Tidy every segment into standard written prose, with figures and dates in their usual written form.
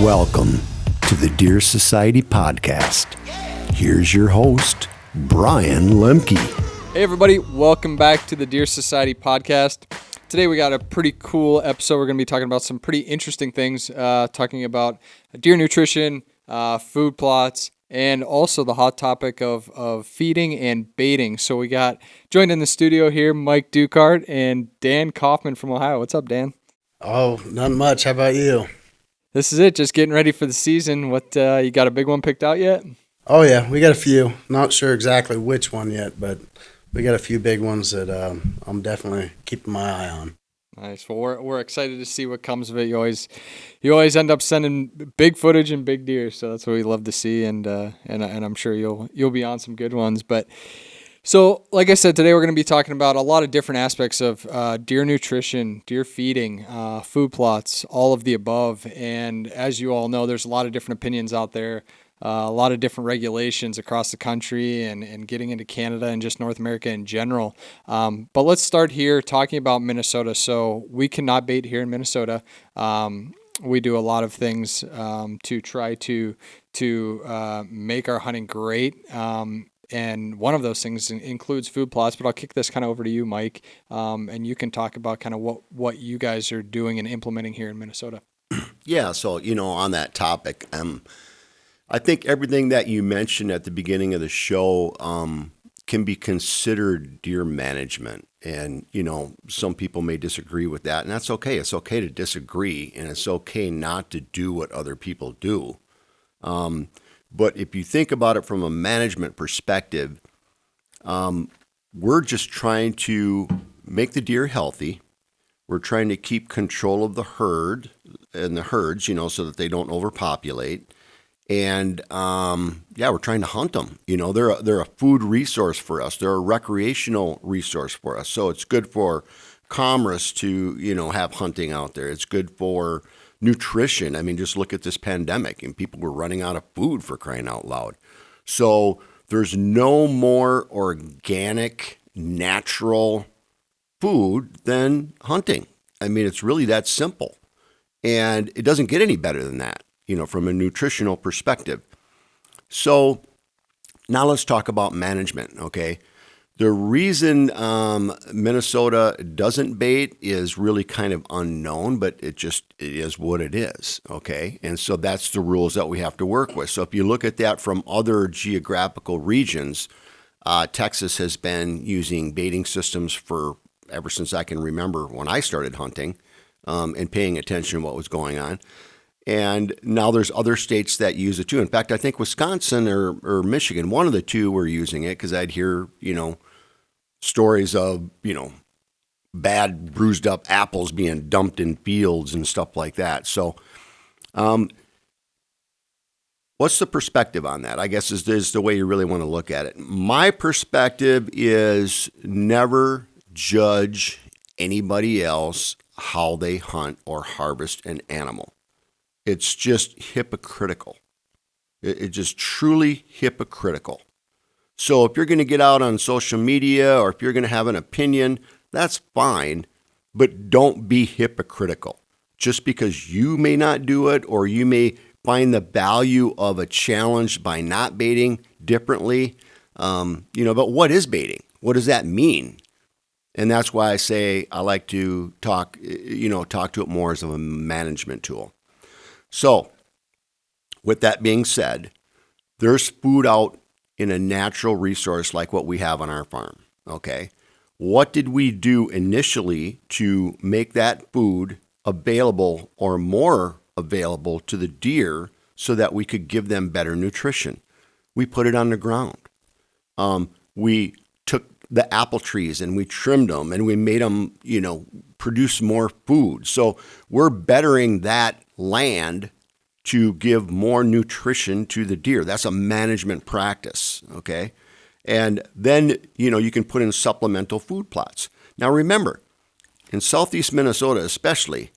Welcome to the Deer Society Podcast. Here's your host, Brian Lemke. Hey everybody, welcome back to the Deer Society Podcast. Today we got a pretty cool episode. We're going to be talking about some pretty interesting things, talking about deer nutrition, food plots, and also the hot topic of feeding and baiting. So we got joined in the studio here, Mike Ducart and Dan Coffman from Ohio. What's up, Dan? Oh, not much. How about you? This is it, just getting ready for the season. What, you got a big one picked out yet? Oh, yeah. We got a few. Not sure exactly which one yet, but we got a few big ones that I'm definitely keeping my eye on. Nice. Well, we're excited to see what comes of it. You always end up sending big footage and big deer, so that's what we love to see, and I'm sure you'll be on some good ones. But so, like I said, today we're going to be talking about a lot of different aspects of deer nutrition, deer feeding, food plots, all of the above. And as you all know, there's a lot of different opinions out there. A lot of different regulations across the country and getting into Canada and just North America in general. But let's start here talking about Minnesota. So we cannot bait here in Minnesota. We do a lot of things to try to make our hunting great. And one of those things includes food plots, but I'll kick this kind of over to you, Mike, and you can talk about kind of what you guys are doing and implementing here in Minnesota. Yeah, so, on that topic, I think everything that you mentioned at the beginning of the show can be considered deer management. And, some people may disagree with that, and that's okay. It's okay to disagree, and it's okay not to do what other people do. But if you think about it from a management perspective, we're just trying to make the deer healthy. We're trying to keep control of the herd and the herds, so that they don't overpopulate. And we're trying to hunt them. They're a food resource for us. They're a recreational resource for us. So it's good for commerce to, have hunting out there. It's good for nutrition. I mean, just look at this pandemic and people were running out of food, for crying out loud. So there's no more organic, natural food than hunting. I mean, it's really that simple. And it doesn't get any better than that, from a nutritional perspective. So now let's talk about management, okay? The reason Minnesota doesn't bait is really kind of unknown, but it is what it is, okay? And so that's the rules that we have to work with. So if you look at that from other geographical regions, Texas has been using baiting systems for ever since I can remember when I started hunting and paying attention to what was going on. And now there's other states that use it too. In fact, I think Wisconsin or Michigan, one of the two were using it because I'd hear, stories of, bad bruised up apples being dumped in fields and stuff like that. So what's the perspective on that? I guess is the way you really want to look at it. My perspective is never judge anybody else how they hunt or harvest an animal. It's just hypocritical. It's just truly hypocritical. So if you're going to get out on social media or if you're going to have an opinion, that's fine, but don't be hypocritical. Just because you may not do it or you may find the value of a challenge by not baiting differently, but what is baiting? What does that mean? And that's why I say I like to talk to it more as a management tool. So with that being said, there's food out in a natural resource like what we have on our farm, okay? What did we do initially to make that food available or more available to the deer so that we could give them better nutrition? We put it on the ground. We took the apple trees and we trimmed them and we made them, produce more food. So we're bettering that land to give more nutrition to the deer. That's a management practice, okay? And then, you can put in supplemental food plots. Now remember, in southeast Minnesota especially,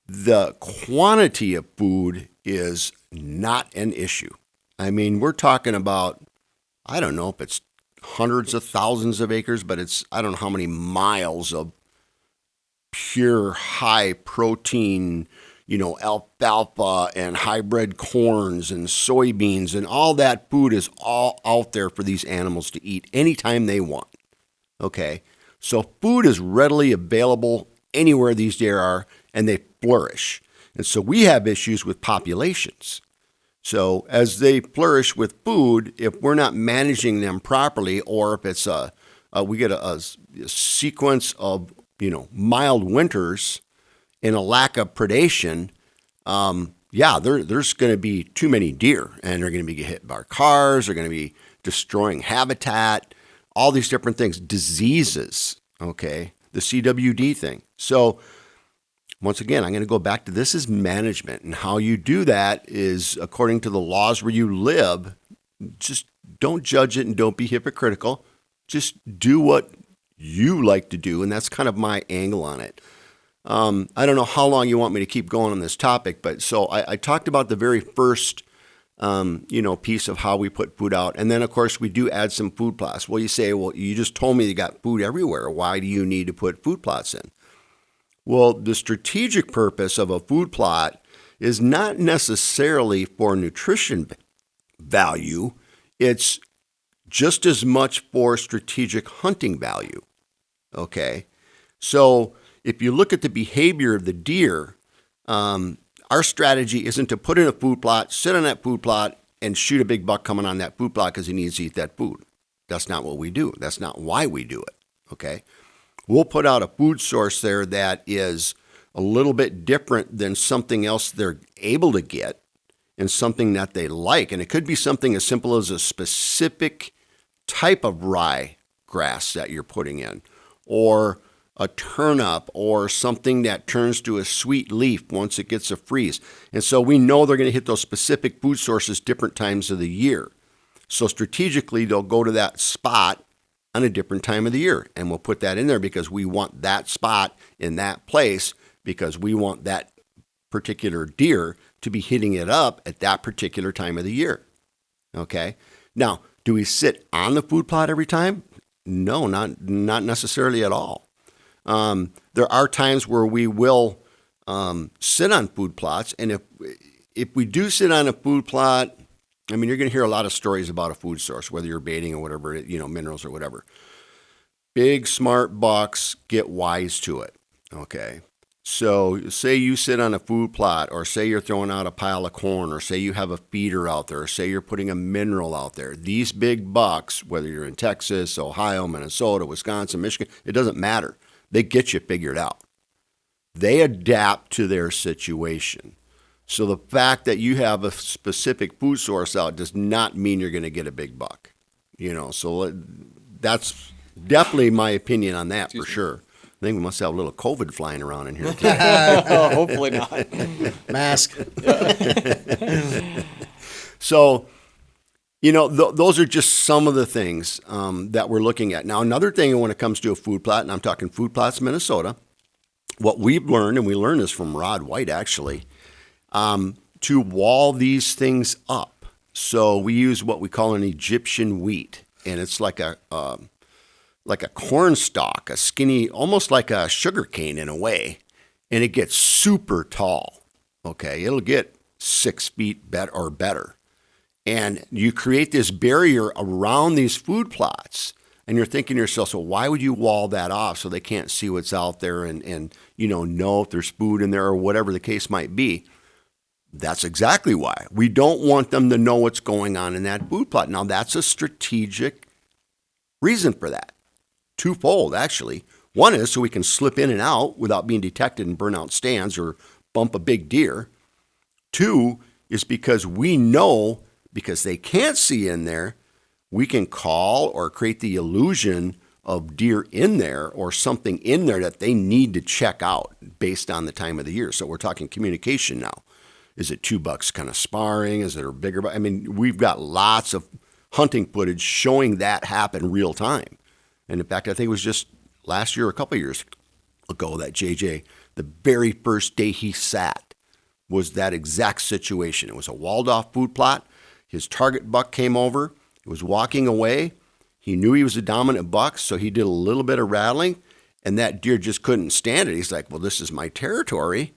the quantity of food is not an issue. I mean, we're talking about, I don't know if it's hundreds of thousands of acres, but I don't know how many miles of pure high protein, alfalfa and hybrid corns and soybeans and all that food is all out there for these animals to eat anytime they want. Okay. So food is readily available anywhere these deer are, and they flourish. And so we have issues with populations. So as they flourish with food, if we're not managing them properly, or if it's we get a sequence of mild winters and a lack of predation, there's going to be too many deer, and they're going to be hit by cars. They're going to be destroying habitat, all these different things, diseases. Okay, the CWD thing. So once again, I'm going to go back to this is management, and how you do that is according to the laws where you live. Just don't judge it and don't be hypocritical. Just do what you like to do, and that's kind of my angle on it. I don't know how long you want me to keep going on this topic, but so I talked about the very first, piece of how we put food out. And then, of course, we do add some food plots. Well, you say, well, you just told me you got food everywhere. Why do you need to put food plots in? Well, the strategic purpose of a food plot is not necessarily for nutrition value. It's just as much for strategic hunting value. Okay? So if you look at the behavior of the deer, our strategy isn't to put in a food plot, sit on that food plot, and shoot a big buck coming on that food plot because he needs to eat that food. That's not what we do. That's not why we do it. Okay? We'll put out a food source there that is a little bit different than something else they're able to get and something that they like. And it could be something as simple as a specific type of rye grass that you're putting in, or a turnip, or something that turns to a sweet leaf once it gets a freeze. And so we know they're going to hit those specific food sources different times of the year. So strategically, they'll go to that spot on a different time of the year. And we'll put that in there because we want that spot in that place, because we want that particular deer to be hitting it up at that particular time of the year. Okay? Now, do we sit on the food plot every time? No, not necessarily at all. There are times where we will sit on food plots, and if we do sit on a food plot, I mean, you're going to hear a lot of stories about a food source, whether you're baiting or whatever, minerals or whatever. Big, smart bucks get wise to it, okay? So say you sit on a food plot, or say you're throwing out a pile of corn, or say you have a feeder out there, or say you're putting a mineral out there. These big bucks, whether you're in Texas, Ohio, Minnesota, Wisconsin, Michigan, it doesn't matter. They get you figured out. They adapt to their situation. So the fact that you have a specific food source out does not mean you're going to get a big buck. So that's definitely my opinion on that. For sure. I think we must have a little COVID flying around in here today. Hopefully not. Mask. So, those are just some of the things that we're looking at. Now, another thing when it comes to a food plot, and I'm talking Food Plots Minnesota, what we've learned, and we learned this from Rod White actually, to wall these things up. So we use what we call an Egyptian wheat, and it's like a corn stalk, a skinny, almost like a sugar cane in a way, and it gets super tall. Okay, it'll get 6 feet or better. And you create this barrier around these food plots, and you're thinking to yourself, so why would you wall that off so they can't see what's out there and know if there's food in there or whatever the case might be? That's exactly why. We don't want them to know what's going on in that food plot. Now, that's a strategic reason for that. Twofold, actually. One is so we can slip in and out without being detected and burn out stands or bump a big deer. Two is because we know, because they can't see in there, we can call or create the illusion of deer in there or something in there that they need to check out based on the time of the year. So we're talking communication now. Is it 2 bucks kind of sparring? Is it a bigger? I mean, we've got lots of hunting footage showing that happen real time. And in fact, I think it was just last year, a couple of years ago, that JJ, the very first day he sat, was that exact situation. It was a walled off food plot. His target buck came over. He was walking away. He knew he was a dominant buck, so he did a little bit of rattling, and that deer just couldn't stand it. He's like, well, this is my territory.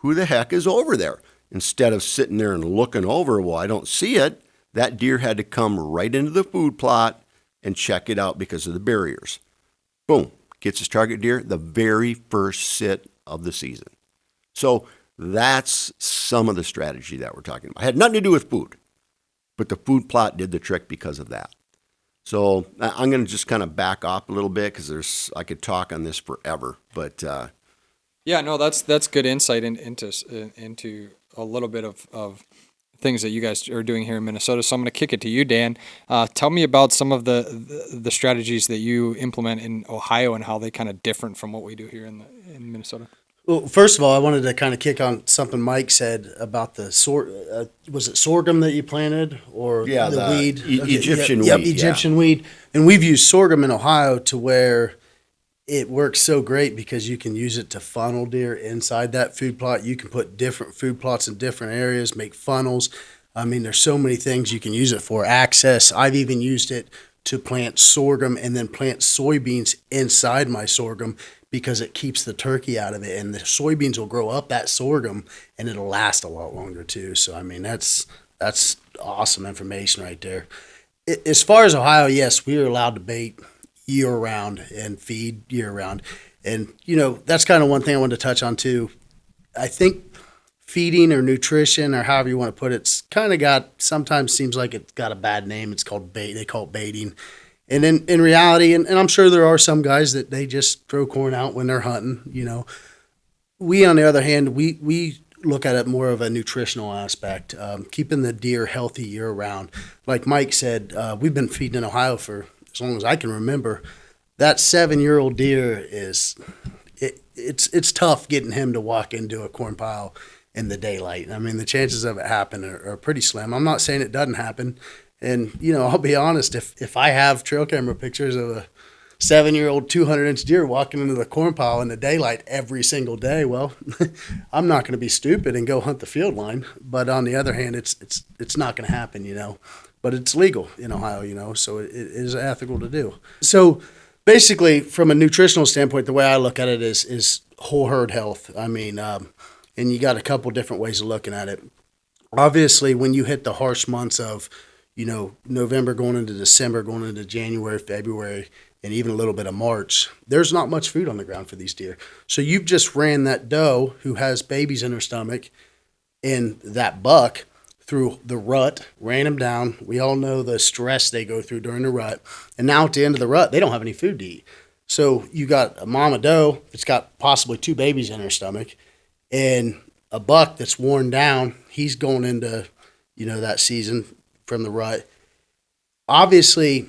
who the heck is over there? Instead of sitting there and looking over, well, I don't see it, that deer had to come right into the food plot and check it out because of the barriers. Boom, gets his target deer the very first sit of the season. So that's some of the strategy that we're talking about. It had nothing to do with food, but the food plot did the trick because of that. So I'm going to just kind of back off a little bit because I could talk on this forever. But yeah, no, that's good insight into a little bit of things that you guys are doing here in Minnesota. So I'm going to kick it to you, Dan. Tell me about some of the strategies that you implement in Ohio and how they kind of different from what we do here in Minnesota. Well, first of all, I wanted to kind of kick on something Mike said about the was it sorghum that you planted or the weed? Egyptian weed. Yep, Egyptian weed. And we've used sorghum in Ohio to where it works so great because you can use it to funnel deer inside that food plot. You can put different food plots in different areas, make funnels. I mean, there's so many things you can use it for. Access. I've even used it to plant sorghum and then plant soybeans inside my sorghum because it keeps the turkey out of it, and the soybeans will grow up that sorghum and it'll last a lot longer too. So, I mean, that's awesome information right there. As far as Ohio, yes, we are allowed to bait year round and feed year round. And, that's kind of one thing I wanted to touch on too. I think feeding or nutrition or however you want to put it's kind of sometimes seems like it's got a bad name. It's called bait. They call it baiting. And in reality, and I'm sure there are some guys that they just throw corn out when they're hunting, We, on the other hand, we look at it more of a nutritional aspect, keeping the deer healthy year round. Like Mike said, we've been feeding in Ohio for as long as I can remember. That 7-year-old deer it's tough getting him to walk into a corn pile in the daylight. I mean, the chances of it happening are pretty slim. I'm not saying it doesn't happen. And, I'll be honest, if I have trail camera pictures of a 7-year-old 200-inch deer walking into the corn pile in the daylight every single day, well, I'm not going to be stupid and go hunt the field line. But on the other hand, it's not going to happen, But it's legal in Ohio, so it is ethical to do. So basically, from a nutritional standpoint, the way I look at it is whole herd health. I mean, and you got a couple different ways of looking at it. Obviously, when you hit the harsh months of November going into December, going into January, February, and even a little bit of March, there's not much food on the ground for these deer. So you've just ran that doe who has babies in her stomach and that buck through the rut, ran them down. We all know the stress they go through during the rut. And now at the end of the rut, they don't have any food to eat. So you got a mama doe that's got possibly 2 babies in her stomach and a buck that's worn down. He's going into, that season from the rut. Obviously,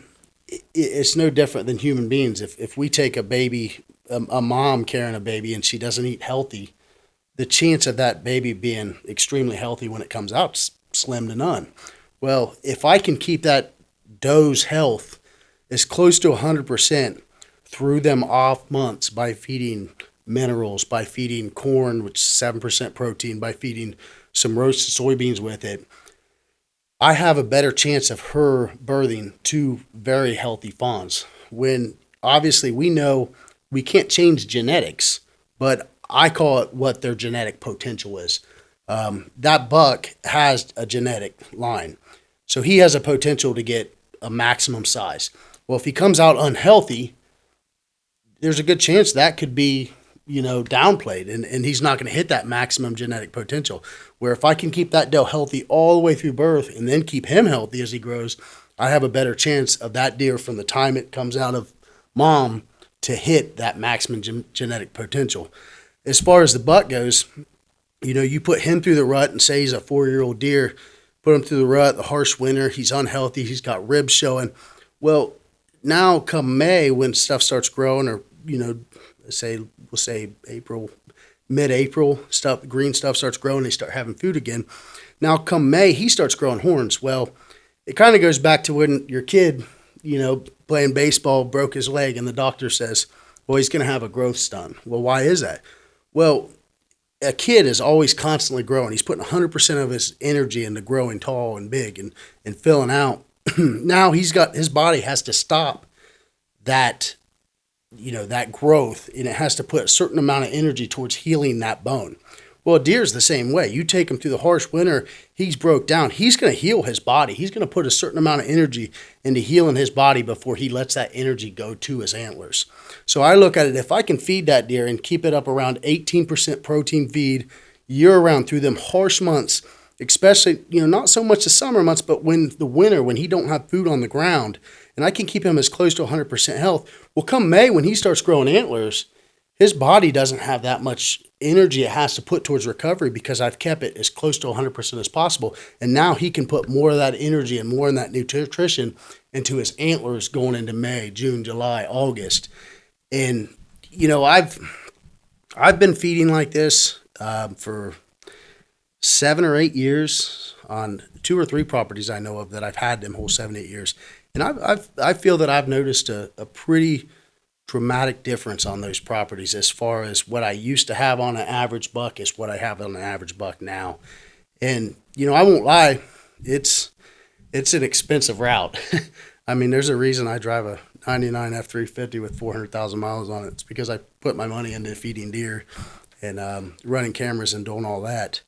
it's no different than human beings. If we take a baby, a mom carrying a baby, and she doesn't eat healthy, the chance of that baby being extremely healthy when it comes out is slim to none. Well, if I can keep that doe's health as close to 100% through them off months by feeding minerals, by feeding corn, which is 7% protein, by feeding some roasted soybeans with it, I have a better chance of her birthing 2 very healthy fawns. When obviously we know we can't change genetics, but I call it what their genetic potential is. That buck has a genetic line. So he has a potential to get a maximum size. Well, if he comes out unhealthy, there's a good chance that could be, downplayed and he's not going to hit that maximum genetic potential. Where if I can keep that doe healthy all the way through birth and then keep him healthy as he grows, I have a better chance of that deer from the time it comes out of mom to hit that maximum genetic potential. As far as the buck goes, you put him through the rut and say he's a 4-year-old deer, put him through the rut, the harsh winter, he's unhealthy, he's got ribs showing. Well, now come May when stuff starts growing or, we'll say April, mid-April, green stuff starts growing, they start having food again. Now come May, he starts growing horns. Well, it kind of goes back to when your kid, playing baseball, broke his leg and the doctor says, well, he's going to have a growth stunt. Well, why is that? Well, a kid is always constantly growing. He's putting 100% of his energy into growing tall and big and filling out. Now his body has to stop that that growth, and it has to put a certain amount of energy towards healing that bone. Well, a deer's the same way. You take him through the harsh winter, he's broke down. He's going to heal his body. He's going to put a certain amount of energy into healing his body before he lets that energy go to his antlers. So I look at it, if I can feed that deer and keep it up around 18% protein feed year round through them harsh months, especially, not so much the summer months, but when the winter, when he don't have food on the ground, and I can keep him as close to 100% health. Well, come May, when he starts growing antlers, his body doesn't have that much energy it has to put towards recovery because I've kept it as close to 100% as possible. And now he can put more of that energy and more of that nutrition into his antlers going into May, June, July, August. And, I've been feeding like this for 7 or 8 years on 2 or 3 properties I know of that I've had them whole 7, 8 years. And I feel that I've noticed a pretty dramatic difference on those properties as far as what I used to have on an average buck is what I have on an average buck now. And, I won't lie, it's an expensive route. I mean, there's a reason I drive a 99 F350 with 400,000 miles on it. It's because I put my money into feeding deer and running cameras and doing all that.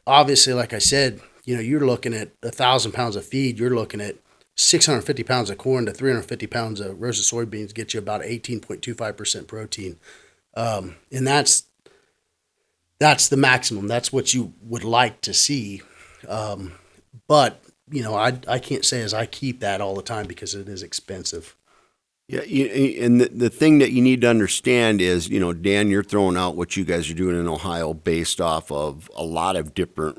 Obviously, like I said, you're looking at 1,000 pounds of feed. You're looking at 650 pounds of corn to 350 pounds of roasted soybeans get you about 18.25% protein. And that's the maximum. That's what you would like to see. But, I can't say as I keep that all the time because it is expensive. Yeah, and the thing that you need to understand is, Dan, you're throwing out what you guys are doing in Ohio based off of a lot of different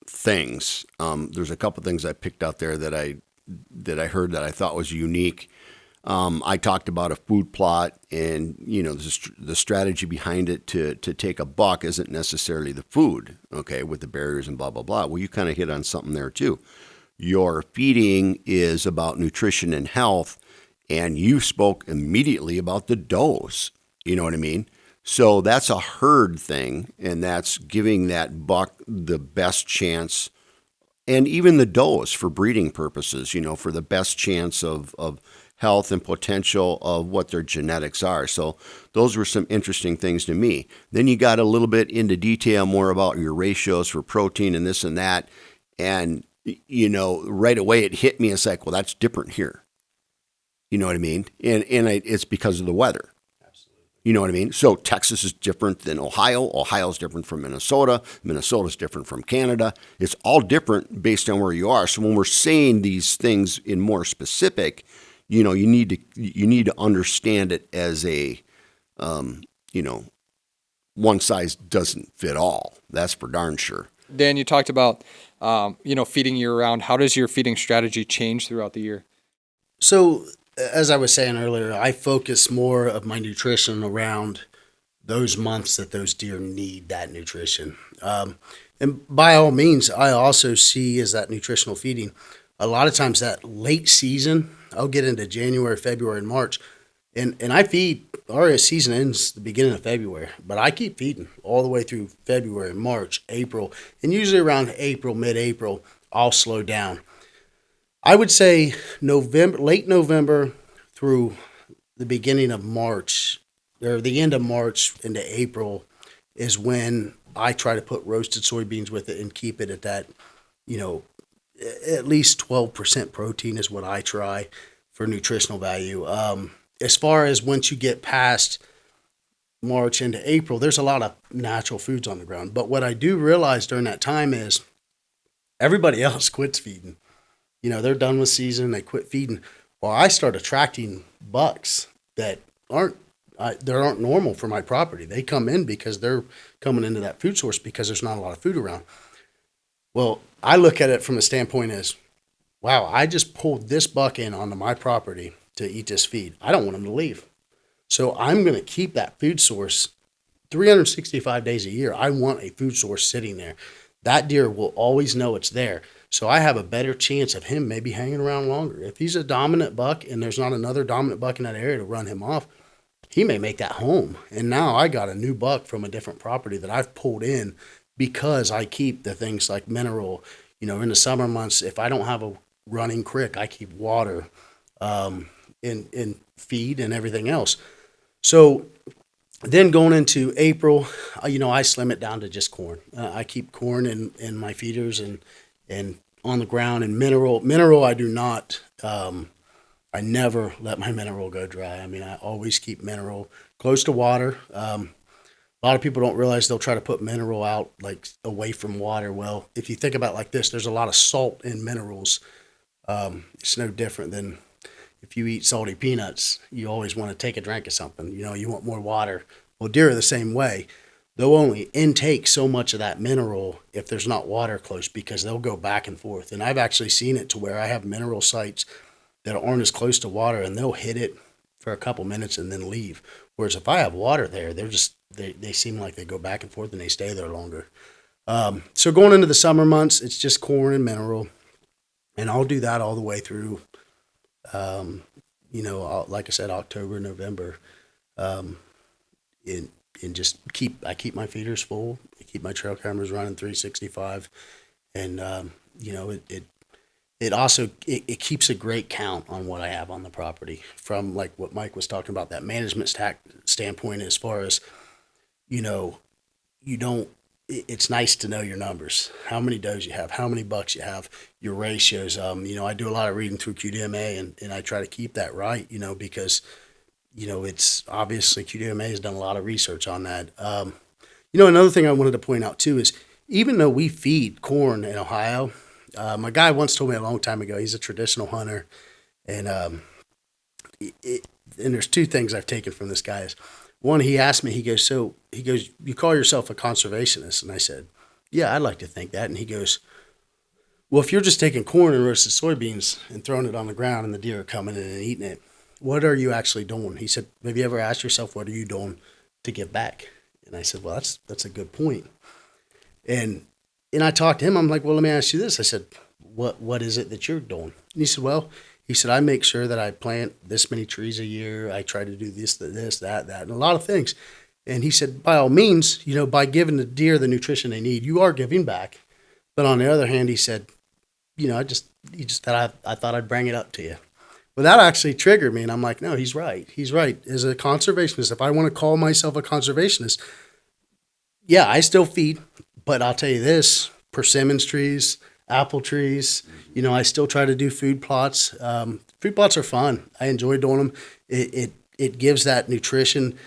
things. There's a couple things I picked out there that I heard that I thought was unique. I talked about a food plot, and the strategy behind it to take a buck isn't necessarily the food, okay, with the barriers and blah blah blah. Well, you kind of hit on something there too. Your feeding is about nutrition and health, and you spoke immediately about the does. You know what I mean? So that's a herd thing, and that's giving that buck the best chance, and even the does for breeding purposes, for the best chance of health and potential of what their genetics are. So those were some interesting things to me. Then you got a little bit into detail more about your ratios for protein and this and that. And, right away it hit me. It's like, well, that's different here. You know what I mean? And it's because of the weather. You know what I mean? So Texas is different than Ohio. Ohio's different from Minnesota. Minnesota's different from Canada. It's all different based on where you are. So when we're saying these things in more specific, you need to understand it as a, one size doesn't fit all. That's for darn sure. Dan, you talked about, feeding year round. How does your feeding strategy change throughout the year? So, as I was saying earlier, I focus more of my nutrition around those months that those deer need that nutrition. And by all means, I also see as that nutritional feeding, a lot of times that late season, I'll get into January, February, and March, and I feed, our season ends the beginning of February, but I keep feeding all the way through February, March, April, and usually around April, mid-April, I'll slow down. I would say late November through the beginning of March, or the end of March into April, is when I try to put roasted soybeans with it and keep it at that, at least 12% protein is what I try for nutritional value. As far as once you get past March into April, there's a lot of natural foods on the ground. But what I do realize during that time is everybody else quits feeding. They're done with season, they quit feeding. Well, I start attracting bucks that aren't normal for my property. They come in because they're coming into that food source because there's not a lot of food around. Well, I look at it from a standpoint as, wow, I just pulled this buck in onto my property to eat this feed. I don't want him to leave. So I'm going to keep that food source 365 days a year. I want a food source sitting there. That deer will always know it's there. So I have a better chance of him maybe hanging around longer. If he's a dominant buck and there's not another dominant buck in that area to run him off, he may make that home. And now I got a new buck from a different property that I've pulled in because I keep the things like mineral. In the summer months, if I don't have a running creek, I keep water in feed and everything else. So Then going into April, I slim it down to just corn. I keep corn in my feeders and on the ground, and mineral. I do not. I never let my mineral go dry. I mean, I always keep mineral close to water. A lot of people don't realize they'll try to put mineral out like away from water. Well, if you think about it like this, there's a lot of salt in minerals. It's no different than if you eat salty peanuts. You always want to take a drink of something. You want more water. Well, deer are the same way. They'll only intake so much of that mineral if there's not water close, because they'll go back and forth. And I've actually seen it to where I have mineral sites that aren't as close to water, and they'll hit it for a couple minutes and then leave. Whereas if I have water there, they seem like they go back and forth and they stay there longer. So going into the summer months, it's just corn and mineral, and I'll do that all the way through. Like I said, October, November, and just I keep my feeders full. I keep my trail cameras running 365, and it also keeps a great count on what I have on the property, from like what Mike was talking about, that management standpoint, as far as, it's nice to know your numbers, how many does you have, how many bucks you have, your ratios. I do a lot of reading through QDMA, and I try to keep that right, because, it's obviously QDMA has done a lot of research on that. Another thing I wanted to point out too is, even though we feed corn in Ohio, my guy once told me a long time ago, he's a traditional hunter, and and there's two things I've taken from this guy. Is one, he asked me, he goes, you call yourself a conservationist? And I said, yeah, I'd like to think that. And he goes, well, if you're just taking corn and roasted soybeans and throwing it on the ground and the deer are coming in and eating it, what are you actually doing? He said, have you ever asked yourself, what are you doing to give back? And I said, well, that's a good point. And I talked to him. I'm like, well, let me ask you this. I said, what is it that you're doing? And he said, I make sure that I plant this many trees a year. I try to do this, that, and a lot of things. And he said, by all means, by giving the deer the nutrition they need, you are giving back. But on the other hand, he said, I thought I'd bring it up to you. Well, that actually triggered me. And I'm like, no, he's right. He's right. As a conservationist, if I want to call myself a conservationist, yeah, I still feed. But I'll tell you this, persimmons trees, apple trees, I still try to do food plots. Food plots are fun. I enjoy doing them. It gives that nutrition.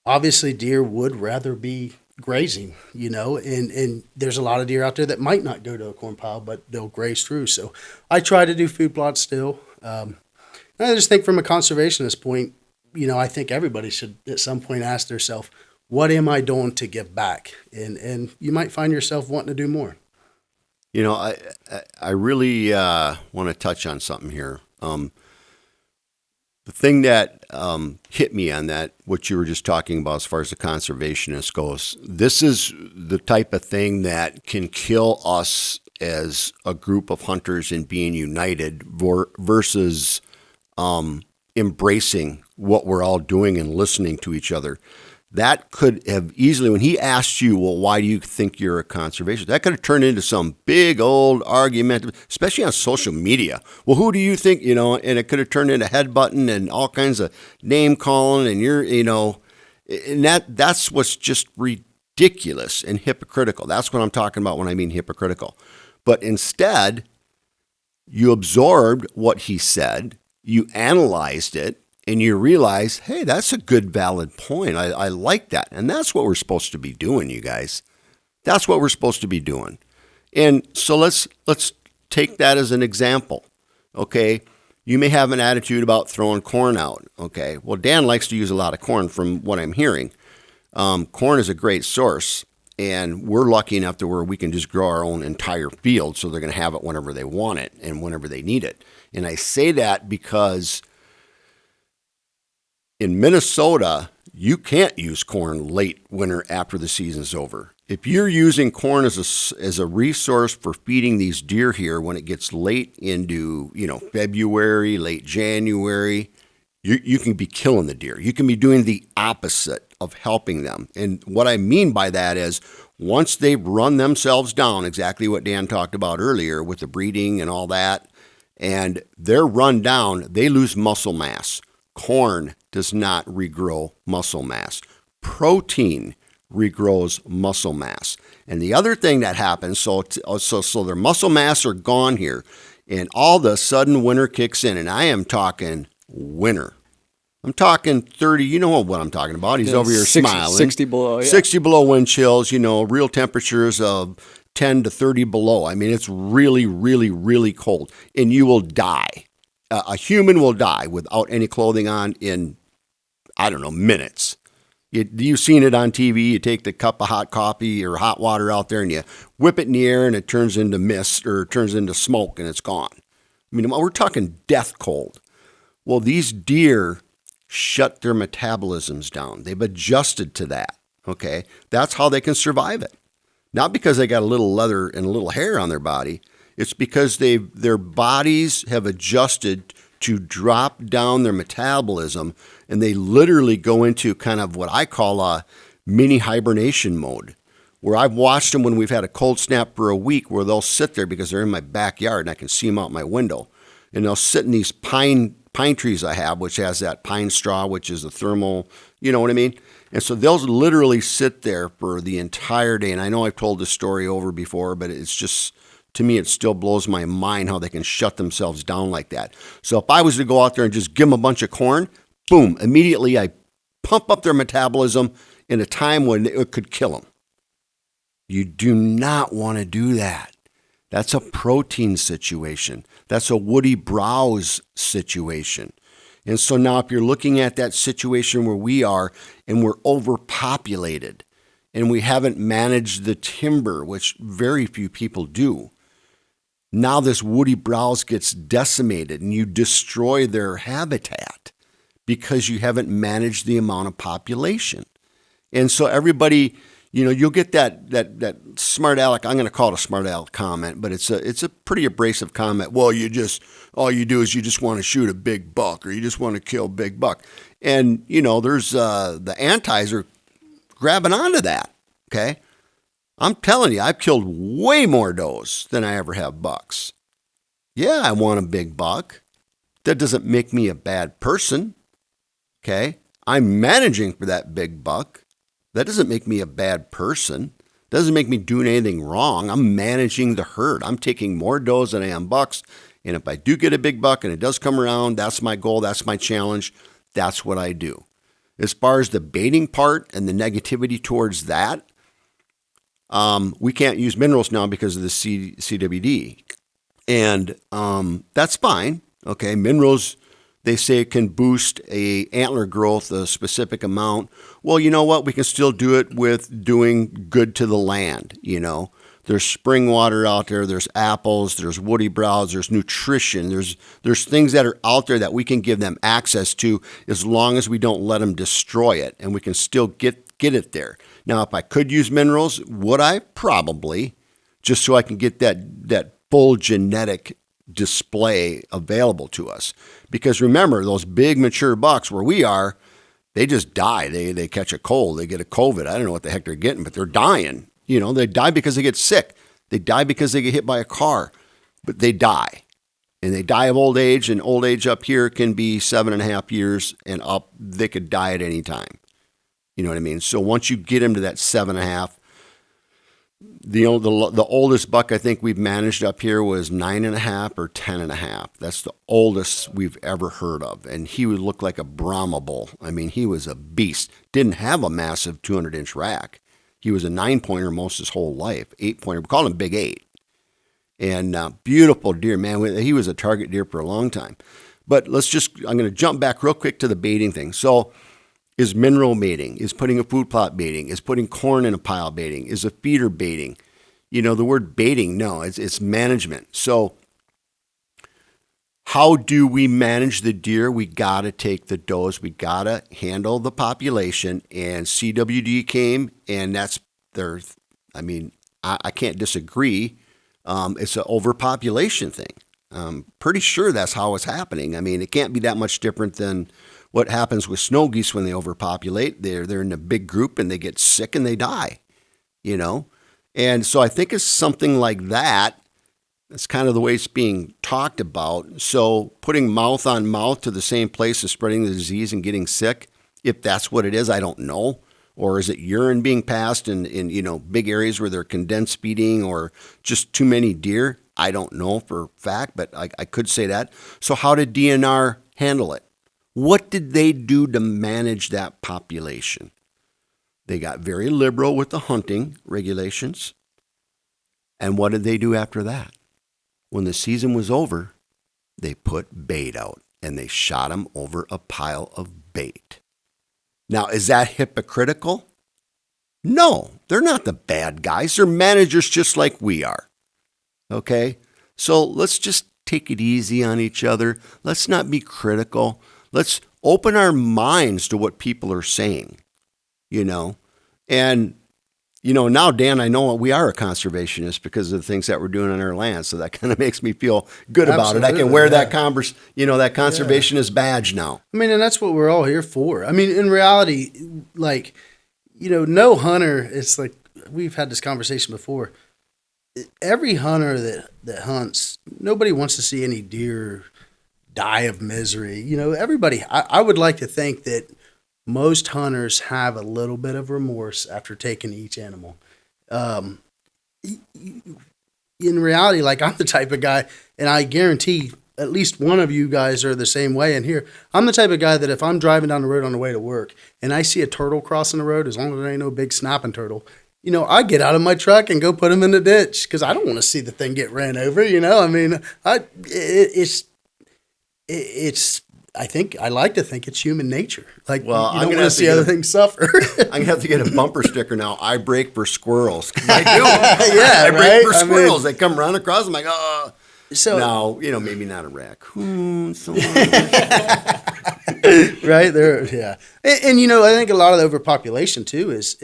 Obviously, deer would rather be grazing, and there's a lot of deer out there that might not go to a corn pile, but they'll graze through. So I try to do food plots still. I just think from a conservationist point, I think everybody should at some point ask themselves, what am I doing to give back? And you might find yourself wanting to do more. I really want to touch on something here. The thing that hit me on that, what you were just talking about as far as the conservationist goes, this is the type of thing that can kill us as a group of hunters in being united versus embracing what we're all doing and listening to each other. That could have easily, when he asked you, well, why do you think you're a conservationist? That could have turned into some big old argument, especially on social media. Well, who do you think, and it could have turned into headbutting and all kinds of name calling, and and that's what's just ridiculous and hypocritical. That's what I'm talking about when I mean hypocritical. But instead, you absorbed what he said, you analyzed it, and you realize, hey, that's a good, valid point. I like that. And that's what we're supposed to be doing, you guys. That's what we're supposed to be doing. And so let's take that as an example, okay? You may have an attitude about throwing corn out, okay? Well, Dan likes to use a lot of corn from what I'm hearing. Corn is a great source, and we're lucky enough to where we can just grow our own entire field, so they're going to have it whenever they want it and whenever they need it. And I say that because in Minnesota, you can't use corn late winter after the season's over. If you're using corn as a resource for feeding these deer here when it gets late into February, late January, you can be killing the deer. You can be doing the opposite of helping them. And what I mean by that is once they've run themselves down, exactly what Dan talked about earlier with the breeding and all that, and they're run down, they lose muscle mass. Corn does not regrow muscle mass. protein regrows muscle mass. And the other thing that happens, so their muscle mass are gone here, and all of a sudden winter kicks in, and I am talking winter. I'm talking 30, you know what I'm talking about. He's over here 60, smiling. 60 below, yeah. 60 below wind chills, real temperatures of 10 to 30 below. I mean, it's really, really, really cold, and you will die. A human will die without any clothing on in, I don't know, minutes. You've seen it on TV. You take the cup of hot coffee or hot water out there and you whip it in the air and it turns into mist or it turns into smoke and it's gone. I mean, we're talking death cold. Well, these deer shut their metabolisms down. They've adjusted to that, okay? That's how they can survive it. Not because they got a little leather and a little hair on their body. It's because their bodies have adjusted to drop down their metabolism, and they literally go into kind of what I call a mini hibernation mode, where I've watched them when we've had a cold snap for a week, where they'll sit there because they're in my backyard and I can see them out my window, and they'll sit in these pine trees I have, which has that pine straw, which is a thermal, you know what I mean? And so they'll literally sit there for the entire day. And I know I've told this story over before, but it's just, to me, it still blows my mind how they can shut themselves down like that. So if I was to go out there and just give them a bunch of corn, boom, immediately I pump up their metabolism in a time when it could kill them. You do not want to do that. That's a protein situation. That's a woody browse situation. And so now if you're looking at that situation where we are and we're overpopulated and we haven't managed the timber, which very few people do, now this woody browse gets decimated and you destroy their habitat because you haven't managed the amount of population. And so everybody, you'll get that smart aleck, I'm going to call it a smart aleck comment, but it's a pretty abrasive comment. Well, all you do is you just want to shoot a big buck or you just want to kill a big buck. And, there's the antis are grabbing onto that, okay? I'm telling you, I've killed way more does than I ever have bucks. Yeah, I want a big buck. That doesn't make me a bad person, okay? I'm managing for that big buck. That doesn't make me a bad person. Doesn't make me doing anything wrong. I'm managing the herd. I'm taking more does than I am bucks. And if I do get a big buck and it does come around, that's my goal. That's my challenge. That's what I do. As far as the baiting part and the negativity towards that, we can't use minerals now because of the CWD. And that's fine. Okay, minerals, they say it can boost a antler growth a specific amount. Well, you know what? We can still do it with doing good to the land, There's spring water out there, there's apples, there's woody browse, there's nutrition, there's things that are out there that we can give them access to as long as we don't let them destroy it, and we can still get it there. Now, if I could use minerals, would I? Probably, just so I can get that full genetic display available to us. Because remember, those big mature bucks where we are, they just die. They catch a cold, they get a COVID. I don't know what the heck they're getting, but they're dying. They die because they get sick. They die because they get hit by a car, but they die. And they die of old age, and old age up here can be 7.5 years and up. They could die at any time. You know what I mean? So once you get them to that 7.5, the oldest buck I think we've managed up here was 9.5 or 10.5. That's the oldest we've ever heard of. And he would look like a Brahma bull. I mean, he was a beast. Didn't have a massive 200-inch rack. He was a 9-pointer most his whole life, 8-pointer. We called him Big 8. And beautiful deer, man. He was a target deer for a long time. But I'm going to jump back real quick to the baiting thing. So is mineral baiting, is putting a food plot baiting, is putting corn in a pile baiting, is a feeder baiting. The word baiting, no, it's management. So how do we manage the deer? We got to take the does. We got to handle the population. And CWD came, and that's I can't disagree. It's an overpopulation thing. I'm pretty sure that's how it's happening. I mean, it can't be that much different than what happens with snow geese when they overpopulate. They're in a big group and they get sick and they die, And so I think it's something like that. That's kind of the way it's being talked about. So putting mouth on mouth to the same place and spreading the disease and getting sick, if that's what it is, I don't know. Or is it urine being passed in big areas where they're condensed feeding or just too many deer? I don't know for a fact, but I could say that. So how did DNR handle it? What did they do to manage that population? They got very liberal with the hunting regulations. And what did they do after that? When the season was over, they put bait out and they shot them over a pile of bait. Now, is that hypocritical? No, they're not the bad guys. They're managers just like we are. Okay? So let's just take it easy on each other. Let's not be critical. Let's open our minds to what people are saying, And, now, Dan, I know we are a conservationist because of the things that we're doing on our land. So that kind of makes me feel good about it. I can wear that that conservationist badge now. I mean, and that's what we're all here for. I mean, in reality, no hunter, it's like we've had this conversation before. Every hunter that hunts, nobody wants to see any deer die of misery. Everybody, I would like to think that most hunters have a little bit of remorse after taking each animal. In reality, like I'm the type of guy, and I guarantee at least one of you guys are the same way in here. I'm the type of guy that if I'm driving down the road on the way to work and I see a turtle crossing the road, as long as there ain't no big snapping turtle, I get out of my truck and go put him in the ditch because I don't want to see the thing get ran over. I mean, I like to think it's human nature. Like, well, you don't want to see other things suffer. I'm going to have to get a bumper sticker now. I brake for squirrels. I do. Yeah, I brake for squirrels. They come running across. I'm like, oh. So now, maybe not a raccoon. Right there, yeah. And I think a lot of the overpopulation too is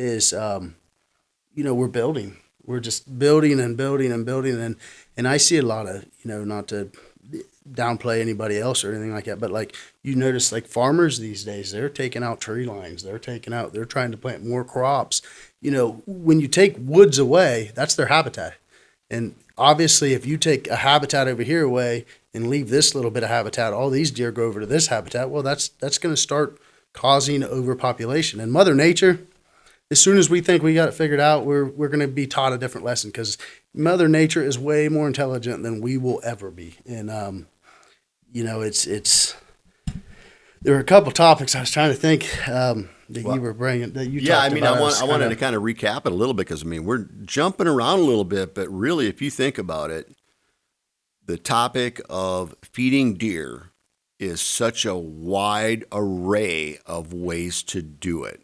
we're building. We're just building and building and building, and I see a lot of not to downplay anybody else or anything like that, but like you notice like farmers these days, they're taking out tree lines, they're trying to plant more crops. When you take woods away, that's their habitat. And obviously if you take a habitat over here away and leave this little bit of habitat, all these deer go over to this habitat. Well, that's going to start causing overpopulation. And Mother Nature, as soon as we think we got it figured out, we're going to be taught a different lesson because Mother Nature is way more intelligent than we will ever be. And it's there were a couple topics I was trying to think you were bringing that you talked about. I wanted to kind of recap it a little bit because we're jumping around a little bit, but really if you think about it, the topic of feeding deer is such a wide array of ways to do it.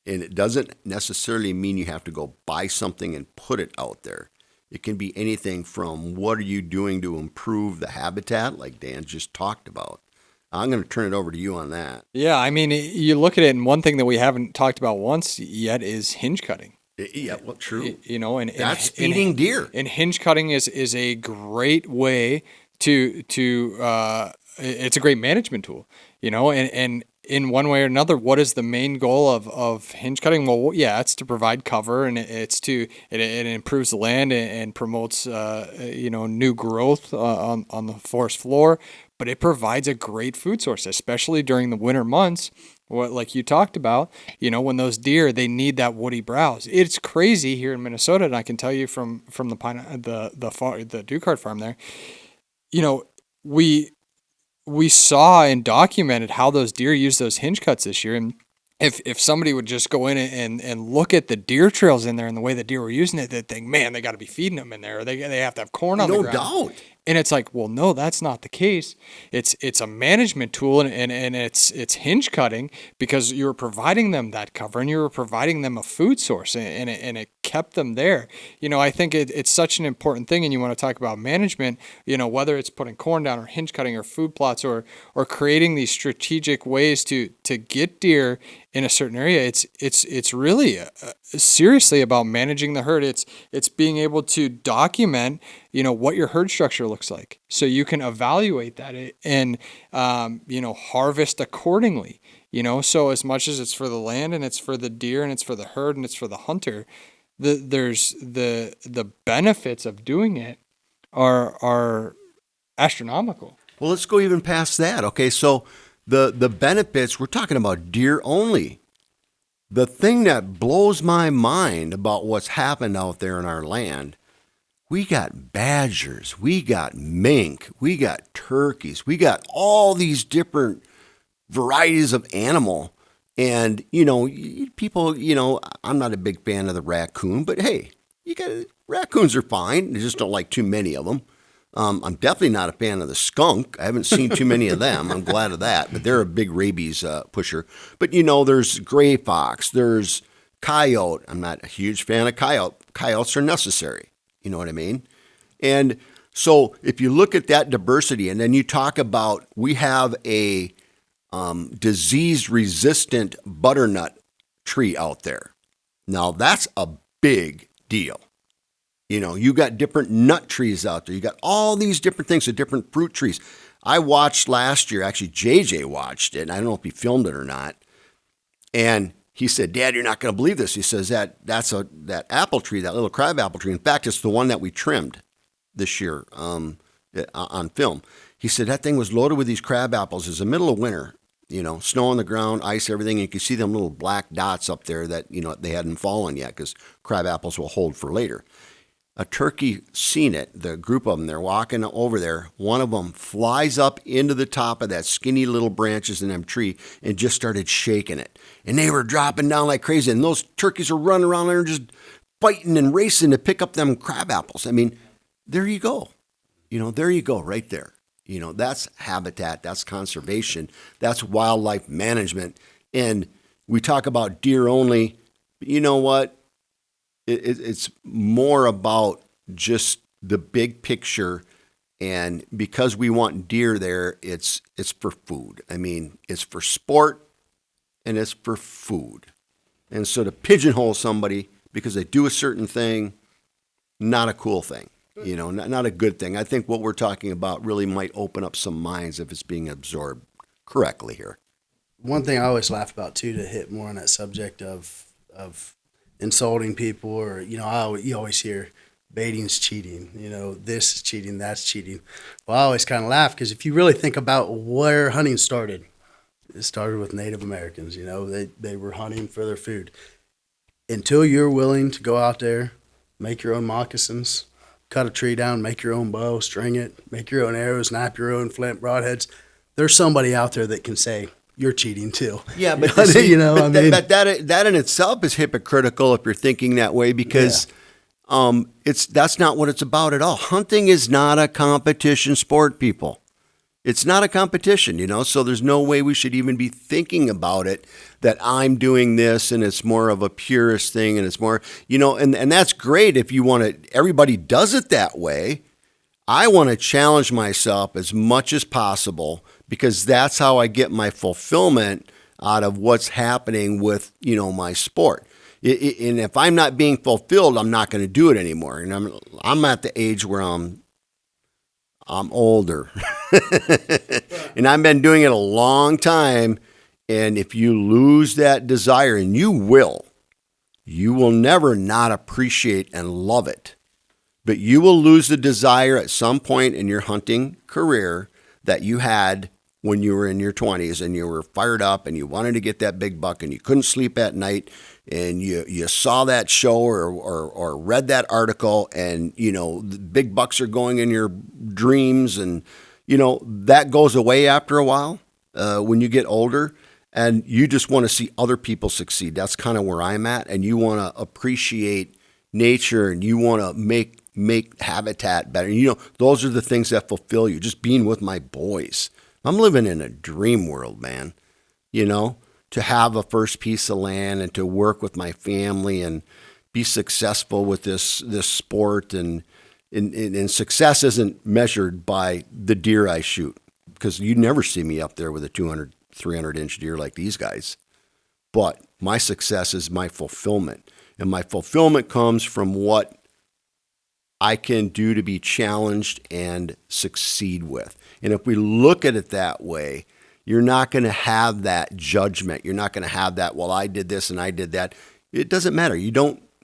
And it doesn't necessarily mean you have to go buy something and put it out there. It can be anything from what are you doing to improve the habitat, like Dan just talked about. I'm going to turn it over to you on that. Yeah, I mean, you look at it, and one thing that we haven't talked about once yet is hinge cutting. Yeah, well, true. And that's feeding deer. And hinge cutting is a great way to it's a great management tool, and in one way or another, what is the main goal of hinge cutting? Well, yeah, it's to provide cover, and it improves the land and promotes new growth on the forest floor. But it provides a great food source, especially during the winter months. Like you talked about, when those deer, they need that woody browse. It's crazy here in Minnesota, and I can tell you from the Ducard farm there, we saw and documented how those deer use those hinge cuts this year. And if somebody would just go in and look at the deer trails in there and the way the deer were using it, they'd think, man, they got to be feeding them in there. Or they have to have corn on the ground. No doubt. And it's like, well, no, that's not the case. It's a management tool, and it's hinge cutting because you were providing them that cover and you were providing them a food source, and it kept them there. I think it's such an important thing, and you want to talk about management, whether it's putting corn down or hinge cutting or food plots or creating these strategic ways to get deer in a certain area. It's really seriously about managing the herd. It's being able to document what your herd structure looks like, so you can evaluate that and harvest accordingly. So as much as it's for the land and it's for the deer and it's for the herd and it's for the hunter, there's the benefits of doing it are astronomical. Well, let's go even past that. Okay, so the benefits, we're talking about deer only. the thing that blows my mind about what's happened out there in our land, we got badgers, we got mink, we got turkeys, we got all these different varieties of animal. And, people, I'm not a big fan of the raccoon, but hey, raccoons are fine. I just don't like too many of them. I'm definitely not a fan of the skunk. I haven't seen too many of them. I'm glad of that, but they're a big rabies pusher. But, there's gray fox, there's coyote. I'm not a huge fan of coyote. Coyotes are necessary. You know what I mean? And so if you look at that diversity and then you talk about, we have a disease-resistant butternut tree out there. Now, that's a big deal. You got different nut trees out there. You got all these different things, the different fruit trees. I watched last year, actually JJ watched it, and I don't know if he filmed it or not. And he said, "Dad, you're not going to believe this." He says that apple tree, that little crab apple tree. In fact, it's the one that we trimmed this year on film. He said that thing was loaded with these crab apples. It's the middle of winter, snow on the ground, ice, everything. And you can see them little black dots up there that, they hadn't fallen yet because crab apples will hold for later. A turkey seen it, the group of them, they're walking over there. One of them flies up into the top of that skinny little branches in them tree and just started shaking it. And they were dropping down like crazy. And those turkeys are running around there and just fighting and racing to pick up them crab apples. I mean, there you go. There you go right there. That's habitat, that's conservation, that's wildlife management. And we talk about deer only, but you know what? It's more about just the big picture, and because we want deer there, it's for food. I mean, it's for sport, and it's for food. And so to pigeonhole somebody because they do a certain thing, not a cool thing. Not a good thing. I think what we're talking about really might open up some minds if it's being absorbed correctly here. One thing I always laugh about too, to hit more on that subject of insulting people, or you always hear baiting's cheating, this is cheating, that's cheating. Well, I always kind of laugh because if you really think about where hunting started, it started with Native Americans. They were hunting for their food. Until you're willing to go out there, make your own moccasins, cut a tree down, make your own bow, string it, make your own arrows, snap your own flint broadheads, there's somebody out there that can say, you're cheating too. Yeah, but that in itself is hypocritical if you're thinking that way, because that's not what it's about at all. Hunting is not a competition sport, people. It's not a competition, so there's no way we should even be thinking about it, that I'm doing this and it's more of a purist thing and it's more, and that's great if you want to, everybody does it that way. I want to challenge myself as much as possible, because that's how I get my fulfillment out of what's happening with, my sport. And if I'm not being fulfilled, I'm not going to do it anymore. And I'm at the age where I'm older and I've been doing it a long time. And if you lose that desire, and you will never not appreciate and love it, but you will lose the desire at some point in your hunting career that you had when you were in your 20s and you were fired up and you wanted to get that big buck and you couldn't sleep at night, and you saw that show or read that article, and the big bucks are going in your dreams, and that goes away after a while when you get older, and you just want to see other people succeed. That's kind of where I'm at, and you want to appreciate nature, and you want to make habitat better. Those are the things that fulfill you. Just being with my boys. I'm living in a dream world, man. To have a first piece of land and to work with my family and be successful with this sport. And success isn't measured by the deer I shoot, because you never see me up there with a 200, 300-inch deer like these guys. But my success is my fulfillment. And my fulfillment comes from what I can do to be challenged and succeed with. And if we look at it that way, you're not going to have that judgment. You're not going to have that, well, I did this and I did that. It doesn't matter.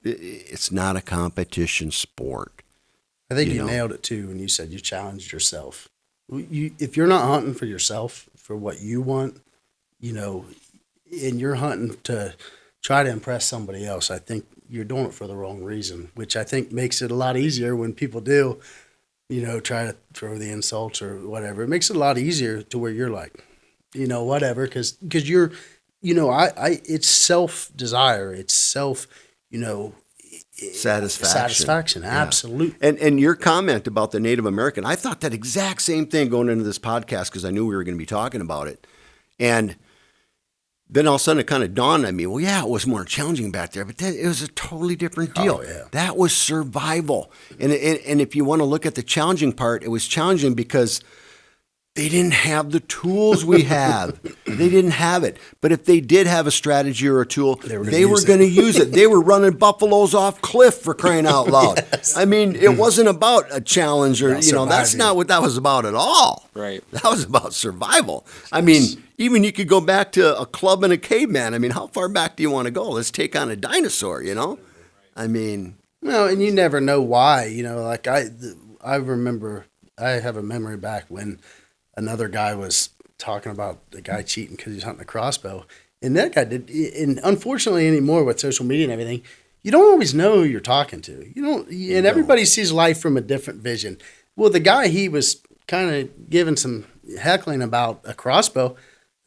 It's not a competition sport. I think you nailed it too when you said you challenged yourself. If you're not hunting for yourself, for what you want, and you're hunting to try to impress somebody else, I think you're doing it for the wrong reason, which I think makes it a lot easier when people do, try to throw the insults or whatever. It makes it a lot easier to where you're like, whatever, because you're, it's self-desire. It's self, satisfaction. Yeah. Absolutely. And your comment about the Native American, I thought that exact same thing going into this podcast because I knew we were going to be talking about it. And then all of a sudden it kind of dawned on me, well, yeah, it was more challenging back there, but it was a totally different deal. Oh, yeah. That was survival. And if you want to look at the challenging part, it was challenging because they didn't have the tools we have. They didn't have it. But if they did have a strategy or a tool, they were going to use it. They were running buffaloes off cliff, for crying out loud. Yes. I mean, it wasn't about a challenge or, that's not what that was about at all. Right. That was about survival. I mean, even you could go back to a club and a caveman. I mean, how far back do you want to go? Let's take on a dinosaur, I mean. No, and you never know why, like I remember, I have a memory back when another guy was talking about the guy cheating because he's hunting a crossbow. And that guy did, and unfortunately anymore with social media and everything, you don't always know who you're talking to. And everybody sees life from a different vision. Well, the guy he was kind of giving some heckling about a crossbow,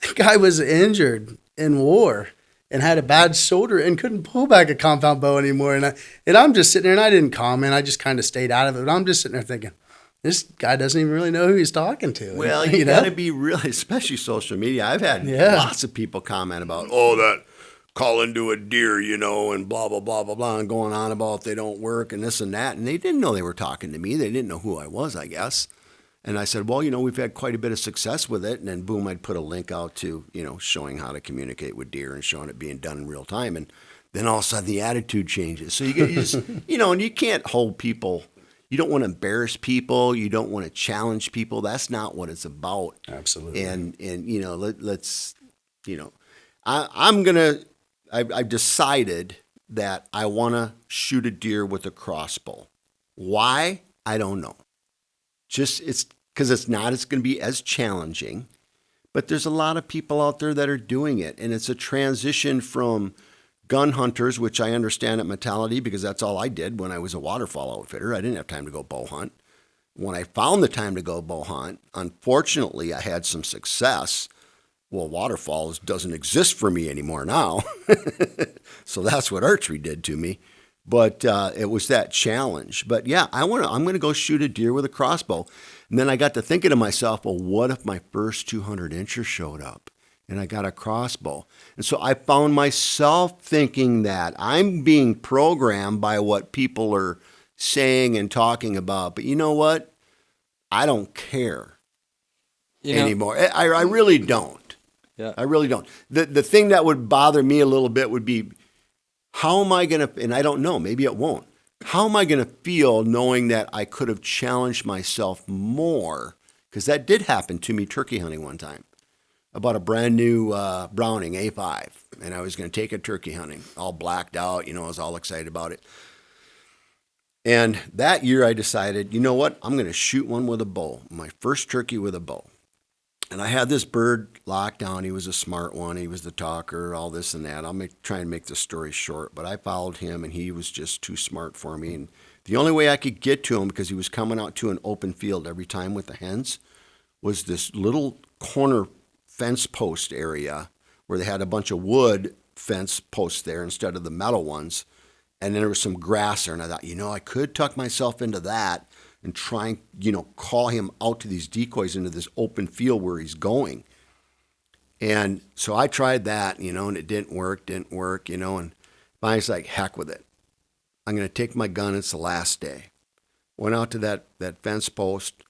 the guy was injured in war and had a bad shoulder and couldn't pull back a compound bow anymore. And I'm just sitting there, and I didn't comment. I just kind of stayed out of it. But I'm just sitting there thinking, this guy doesn't even really know who he's talking to. Well, you got to be really, especially social media. I've had lots of people comment about, that calling to a deer, and blah, blah, blah, blah, blah, and going on about they don't work and this and that. And they didn't know they were talking to me. They didn't know who I was, I guess. And I said, well, we've had quite a bit of success with it. And then boom, I'd put a link out to, showing how to communicate with deer and showing it being done in real time. And then all of a sudden the attitude changes. So you just, and you can't hold people. You don't want to embarrass people. You don't want to challenge people. That's not what it's about. Absolutely. And let's, I've decided that I want to shoot a deer with a crossbow. Why? I don't know. It's because it's going to be as challenging, but there's a lot of people out there that are doing it. And it's a transition from gun hunters, which I understand at mentality because that's all I did when I was a waterfowl outfitter. I didn't have time to go bow hunt. When I found the time to go bow hunt, unfortunately, I had some success. Well, waterfalls doesn't exist for me anymore now. So that's what archery did to me. But it was that challenge. But yeah, I'm going to go shoot a deer with a crossbow. And then I got to thinking to myself, well, what if my first 200 incher showed up? And I got a crossbow. And so I found myself thinking that I'm being programmed by what people are saying and talking about. But you know what? I don't care anymore. I really don't. Yeah. I really don't. The thing that would bother me a little bit would be, how am I going to, and I don't know, maybe it won't. How am I going to feel knowing that I could have challenged myself more? Because that did happen to me turkey hunting one time. I bought a brand new Browning A5, and I was going to take it turkey hunting, all blacked out. I was all excited about it. And that year I decided, you know what? I'm going to shoot one with a bow, my first turkey with a bow. And I had this bird locked down. He was a smart one. He was the talker, all this and that. I'll try and make the story short, but I followed him, and he was just too smart for me. And the only way I could get to him, because he was coming out to an open field every time with the hens, was this little corner fence post area where they had a bunch of wood fence posts there instead of the metal ones. And then there was some grass there. And I thought, I could tuck myself into that and try and, call him out to these decoys into this open field where he's going. And so I tried that, and it didn't work, and finally I was like, heck with it. I'm going to take my gun. It's the last day. Went out to that fence post,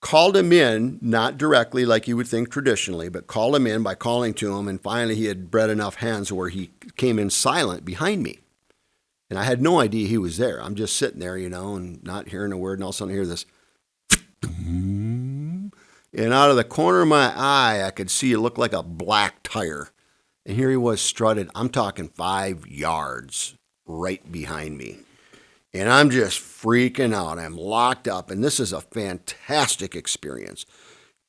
called him in, not directly like you would think traditionally, but called him in by calling to him, and finally he had bred enough hens where he came in silent behind me. And I had no idea he was there. I'm just sitting there, and not hearing a word, and all of a sudden I hear this, and out of the corner of my eye, I could see it look like a black tire. And here he was strutted, I'm talking 5 yards right behind me. And I'm just freaking out. I'm locked up, and this is a fantastic experience.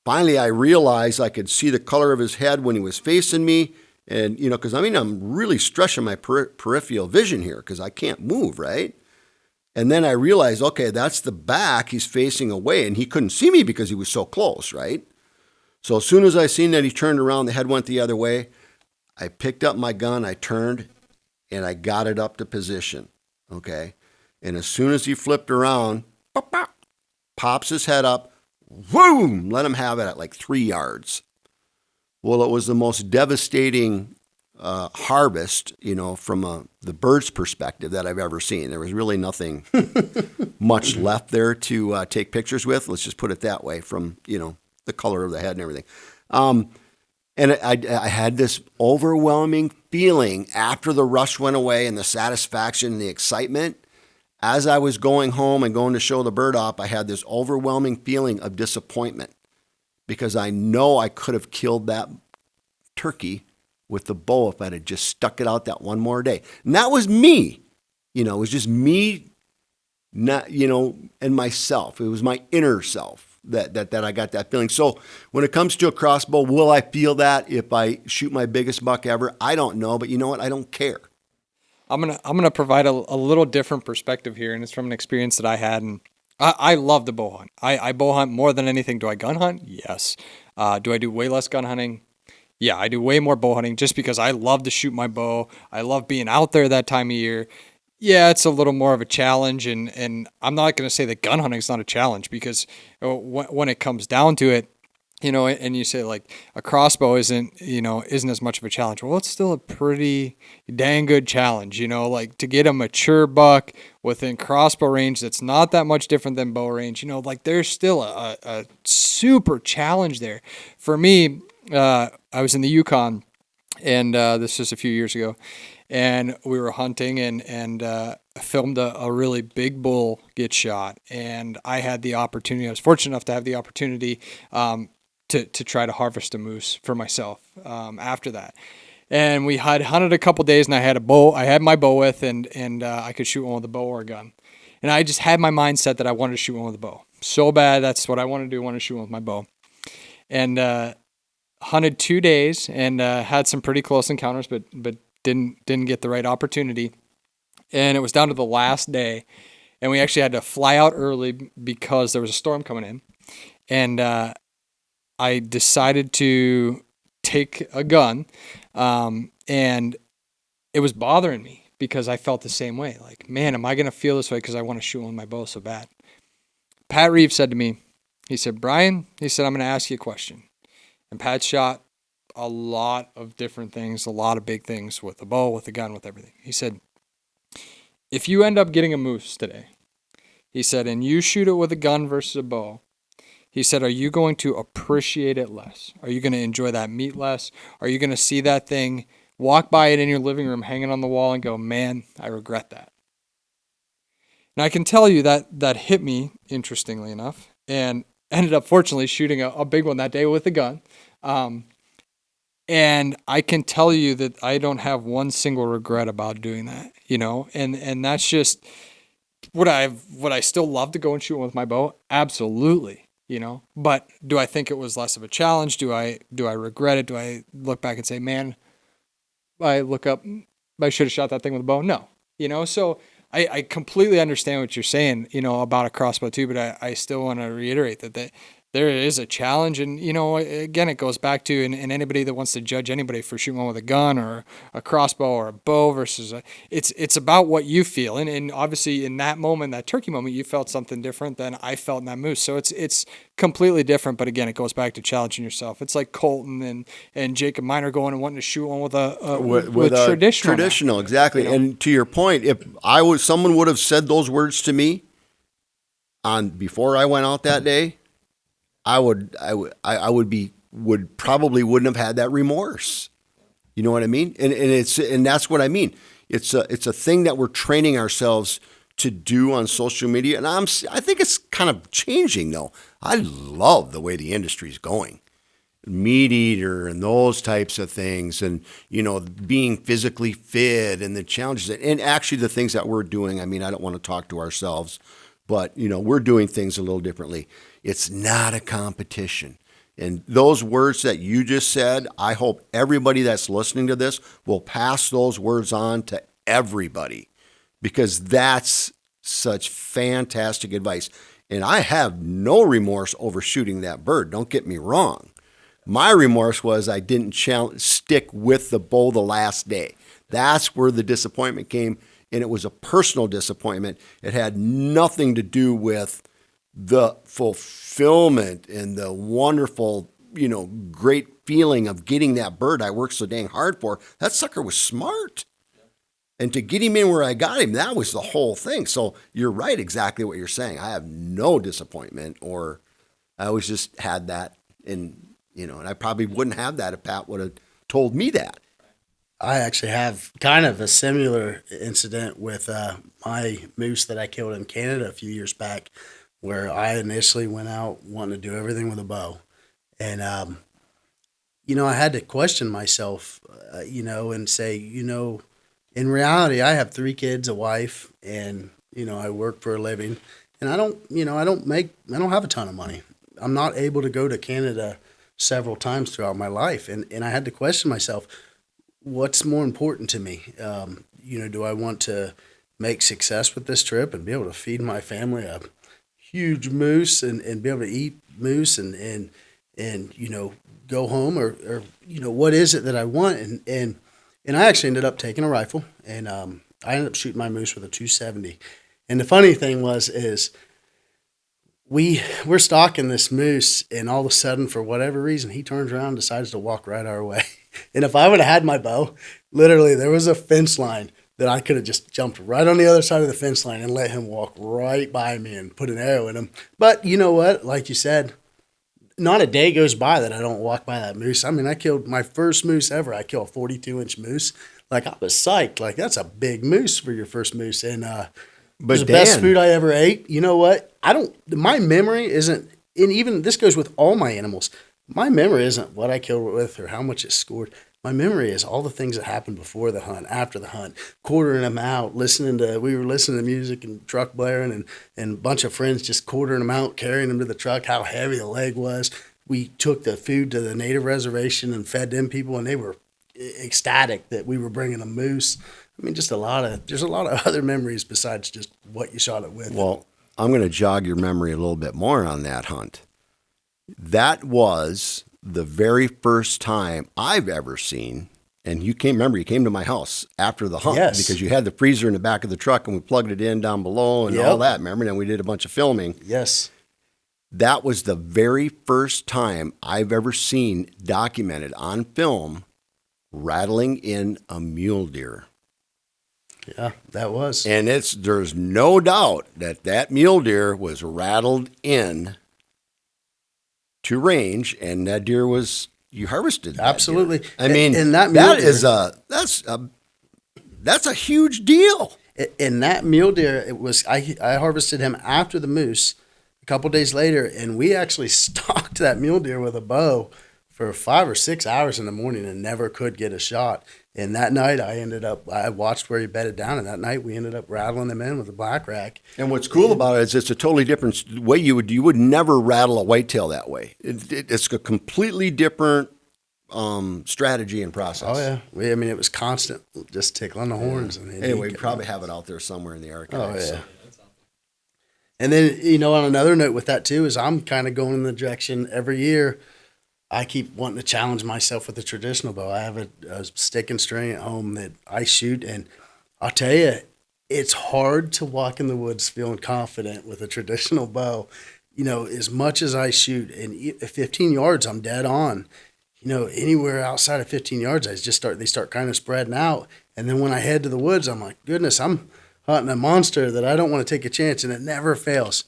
Finally, I realized I could see the color of his head when he was facing me, And, because I'm really stretching my peripheral vision here because I can't move, right? And then I realized, okay, that's the back. He's facing away, and he couldn't see me because he was so close, right? So as soon as I seen that he turned around, the head went the other way, I picked up my gun, I turned, and I got it up to position, okay? And as soon as he flipped around, pop, pop, pops his head up, boom, let him have it at like 3 yards. Well, it was the most devastating harvest, from the bird's perspective that I've ever seen. There was really nothing much left there to take pictures with. Let's just put it that way, from, the color of the head and everything. And I had this overwhelming feeling after the rush went away and the satisfaction and the excitement. As I was going home and going to show the bird off, I had this overwhelming feeling of disappointment because I know I could have killed that turkey with the bow if I had just stuck it out that one more day. And that was me. It was just me, not, and myself. It was my inner self that I got that feeling. So when it comes to a crossbow, will I feel that if I shoot my biggest buck ever? I don't know, but you know what? I don't care. I'm gonna provide a little different perspective here, and it's from an experience that I had. And I love to bow hunt. I bow hunt more than anything. Do I gun hunt? Yes. Do I do way less gun hunting? Yeah, I do way more bow hunting just because I love to shoot my bow. I love being out there that time of year. Yeah, it's a little more of a challenge, and I'm not going to say that gun hunting is not a challenge because when it comes down to it, and you say like a crossbow isn't as much of a challenge. Well, it's still a pretty dang good challenge, like to get a mature buck within crossbow range that's not that much different than bow range, like there's still a super challenge there. For me, I was in the Yukon, and this was a few years ago, and we were hunting and filmed a really big bull get shot, and I was fortunate enough to have the opportunity to try to harvest a moose for myself after that. And we had hunted a couple days, and I had my bow with, and I could shoot one with a bow or a gun. And I just had my mindset that I wanted to shoot one with a bow so bad. That's what I wanted to do. I wanted to shoot one with my bow. And hunted 2 days and had some pretty close encounters, but didn't get the right opportunity. And it was down to the last day, and we actually had to fly out early because there was a storm coming in. And I decided to take a gun, and it was bothering me because I felt the same way. Like, man, am I going to feel this way because I want to shoot one with my bow so bad? Pat Reeves said to me, he said, Brian, he said, I'm going to ask you a question. And Pat shot a lot of different things, a lot of big things with a bow, with a gun, with everything. He said, if you end up getting a moose today, he said, and you shoot it with a gun versus a bow, he said, are you going to appreciate it less? Are you going to enjoy that meat less? Are you going to see that thing, walk by it in your living room, hanging on the wall and go, man, I regret that? And I can tell you that hit me, interestingly enough, and ended up fortunately shooting a big one that day with a gun. And I can tell you that I don't have one single regret about doing that, and that's just, would I still love to go and shoot one with my bow? Absolutely. But do I think it was less of a challenge? Do I regret it? Do I look back and say, man, I should have shot that thing with a bow? No, so I completely understand what you're saying, about a crossbow too, but I still want to reiterate that there is a challenge. And, again, it goes back to, and anybody that wants to judge anybody for shooting one with a gun or a crossbow or a bow versus it's about what you feel. And obviously in that moment, that turkey moment, you felt something different than I felt in that moose. So it's completely different. But again, it goes back to challenging yourself. It's like Colton and Jacob Miner going and wanting to shoot one with traditional. Traditional, exactly. And to your point, if someone would have said those words to me before I went out that day, I probably wouldn't have had that remorse. You know what I mean? And that's what I mean. It's a thing that we're training ourselves to do on social media. And I think it's kind of changing though. I love the way the industry's going. Meat eater and those types of things, and being physically fit and the challenges and actually the things that we're doing. I mean, I don't want to talk to ourselves, but we're doing things a little differently. It's not a competition. And those words that you just said, I hope everybody that's listening to this will pass those words on to everybody, because that's such fantastic advice. And I have no remorse over shooting that bird. Don't get me wrong. My remorse was I didn't stick with the bow the last day. That's where the disappointment came, and it was a personal disappointment. It had nothing to do with the fulfillment and the wonderful, great feeling of getting that bird I worked so dang hard for. That sucker was smart. And to get him in where I got him, that was the whole thing. So you're right, exactly what you're saying. I have no disappointment, or I always just had that, and I probably wouldn't have that if Pat would have told me that. I actually have kind of a similar incident with my moose that I killed in Canada a few years back, where I initially went out wanting to do everything with a bow. And, I had to question myself, and say, in reality, I have 3 kids, a wife, and, I work for a living, and I don't have a ton of money. I'm not able to go to Canada several times throughout my life. And I had to question myself, what's more important to me? Do I want to make success with this trip and be able to feed my family a huge moose and be able to eat moose and go home, or what is it that I want? And I actually ended up taking a rifle, and I ended up shooting my moose with a 270. And the funny thing is we're stalking this moose, and all of a sudden, for whatever reason, he turns around and decides to walk right our way. And if I would have had my bow, literally there was a fence line that I could have just jumped right on the other side of the fence line and let him walk right by me and put an arrow in him. But you know what? Like you said, not a day goes by that I don't walk by that moose. I mean, I killed my first moose ever. I killed a 42-inch moose. Like, I was psyched. Like, that's a big moose for your first moose. And it was the best food I ever ate. You know what? My memory isn't, and even this goes with all my animals. My memory isn't what I killed it with or how much it scored. My memory is all the things that happened before the hunt, after the hunt, quartering them out, we were listening to music and truck blaring, and a bunch of friends just quartering them out, carrying them to the truck, how heavy the leg was. We took the food to the native reservation and fed them people, and they were ecstatic that we were bringing a moose. I mean, there's a lot of other memories besides just what you shot it with. Well, I'm going to jog your memory a little bit more on that hunt. That was the very first time I've ever seen, and you came to my house after the hunt. Yes. Because you had the freezer in the back of the truck and we plugged it in down below and all that. Remember? And we did a bunch of filming. Yes. That was the very first time I've ever seen documented on film rattling in a mule deer. Yeah, that was. And there's no doubt that mule deer was rattled in to range, and that deer you harvested. Absolutely. I mean, and that that's a huge deal. And that mule deer, I harvested him after the moose a couple days later, and we actually stalked that mule deer with a bow for 5 or 6 hours in the morning and never could get a shot. And that night I watched where he bedded down, and that night we ended up rattling him in with a black rack. And what's cool about it is it's a totally different way. You would never rattle a whitetail that way. It's a completely different strategy and process. Oh yeah, it was constant, just tickling the horns. And anyway, we probably have it out there somewhere in the archives. Oh yeah. And then on another note with that too is I'm kind of going in the direction every year. I keep wanting to challenge myself with the traditional bow. I have a stick and string at home that I shoot, and I'll tell you, it's hard to walk in the woods feeling confident with a traditional bow. As much as I shoot, and 15 yards, I'm dead on. Anywhere outside of 15 yards, they start kind of spreading out. And then when I head to the woods, I'm like, goodness, I'm hunting a monster that I don't want to take a chance, and it never fails.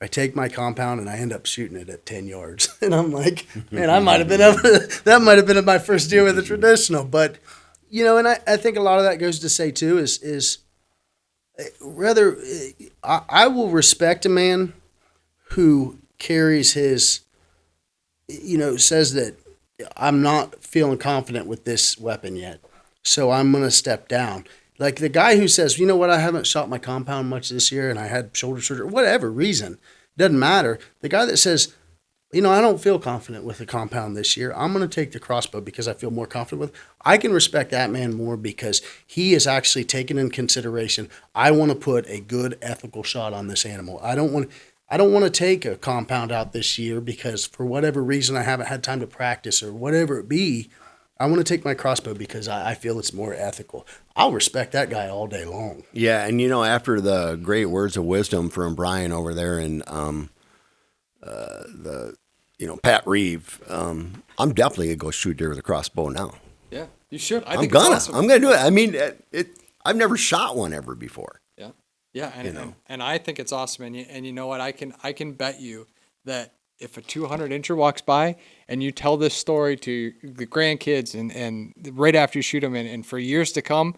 I take my compound and I end up shooting it at 10 yards. And I'm like, man, that might have been my first deer with a traditional. But, and I think a lot of that goes to say too is rather, I will respect a man who carries his, says that I'm not feeling confident with this weapon yet, so I'm going to step down. Like the guy who says, you know what, I haven't shot my compound much this year and I had shoulder surgery, whatever reason, doesn't matter. The guy that says, I don't feel confident with the compound this year. I'm going to take the crossbow because I feel more confident with it. I can respect that man more because he is actually taken in consideration. I want to put a good ethical shot on this animal. I don't want to take a compound out this year because for whatever reason I haven't had time to practice or whatever it be. I want to take my crossbow because I feel it's more ethical. I'll respect that guy all day long. Yeah, and after the great words of wisdom from Brian over there and Pat Reeve, I'm definitely gonna go shoot deer with a crossbow now. Yeah, you should. I'm gonna do it. I mean, I've never shot one ever before. Yeah, yeah, and I think it's awesome. And you know what? I can bet you that if a 200-incher walks by and you tell this story to the grandkids and right after you shoot them and for years to come,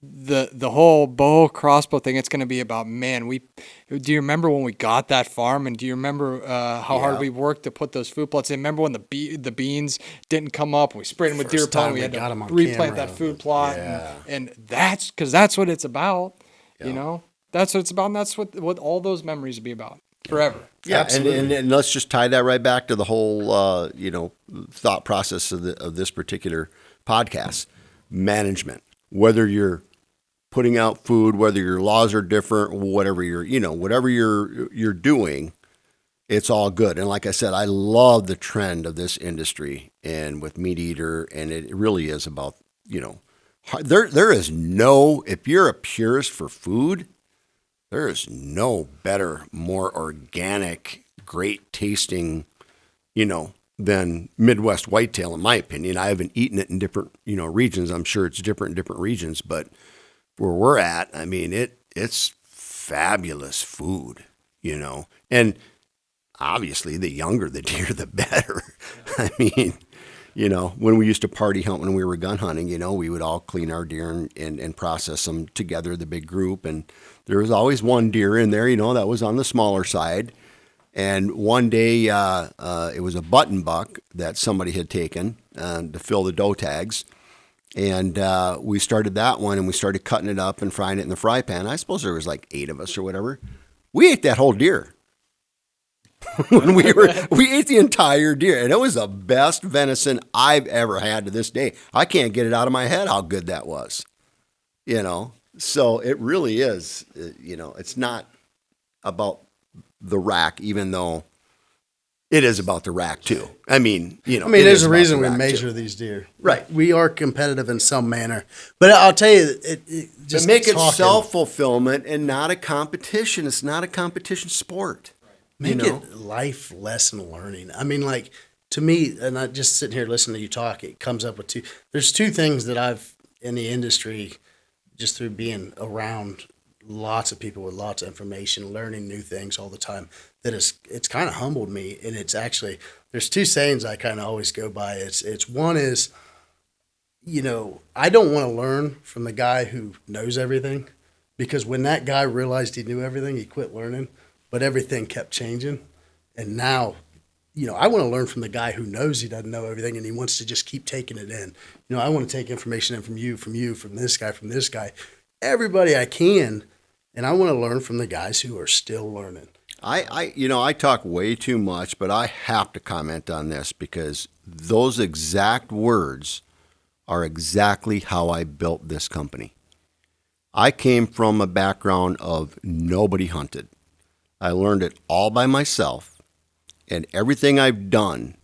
the whole bow crossbow thing, it's going to be about, man, do you remember when we got that farm, and do you remember how hard we worked to put those food plots in? Remember when the beans didn't come up, we sprayed them with deer pollen, we had to replant that food plot, and that's because that's what it's about. That's what it's about, and that's what all those memories would be about forever. Yeah, and let's just tie that right back to the whole thought process of this particular podcast. Management, whether you're putting out food, whether your laws are different, whatever you're doing, it's all good. And like I said, I love the trend of this industry and with Meat Eater, and it really is about, there is no, if you're a purist for food, there is no better, more organic, great tasting, than Midwest whitetail, in my opinion. I haven't eaten it in different, regions. I'm sure it's different in different regions, but where we're at, I mean, it's fabulous food, and obviously the younger the deer, the better. I mean, when we used to party hunt, when we were gun hunting, we would all clean our deer and process them together, the big group. And there was always one deer in there, that was on the smaller side. And one day, it was a button buck that somebody had taken to fill the doe tags. And we started that one, and we started cutting it up and frying it in the fry pan. I suppose there was like 8 of us or whatever. We ate that whole deer. We ate the entire deer, and it was the best venison I've ever had to this day. I can't get it out of my head how good that was. So it really is, it's not about the rack, even though it is about the rack too. I mean, there's a reason we measure these deer. Right. We are competitive in some manner, but I'll tell you, it just to make it self-fulfillment and not a competition. It's not a competition sport. Make it life lesson learning. I mean, like, to me, and I just sitting here listening to you talk, it comes up with there's 2 things that I've in the industry, just through being around lots of people with lots of information, learning new things all the time, that it's kind of humbled me. And it's actually, there's 2 sayings I kind of always go by. It's one is, I don't want to learn from the guy who knows everything, because when that guy realized he knew everything, he quit learning, but everything kept changing. And now, I want to learn from the guy who knows he doesn't know everything and he wants to just keep taking it in. I want to take information in from you, from this guy, everybody I can. And I want to learn from the guys who are still learning. I talk way too much, but I have to comment on this because those exact words are exactly how I built this company. I came from a background of nobody hunted. I learned it all by myself, and everything I've done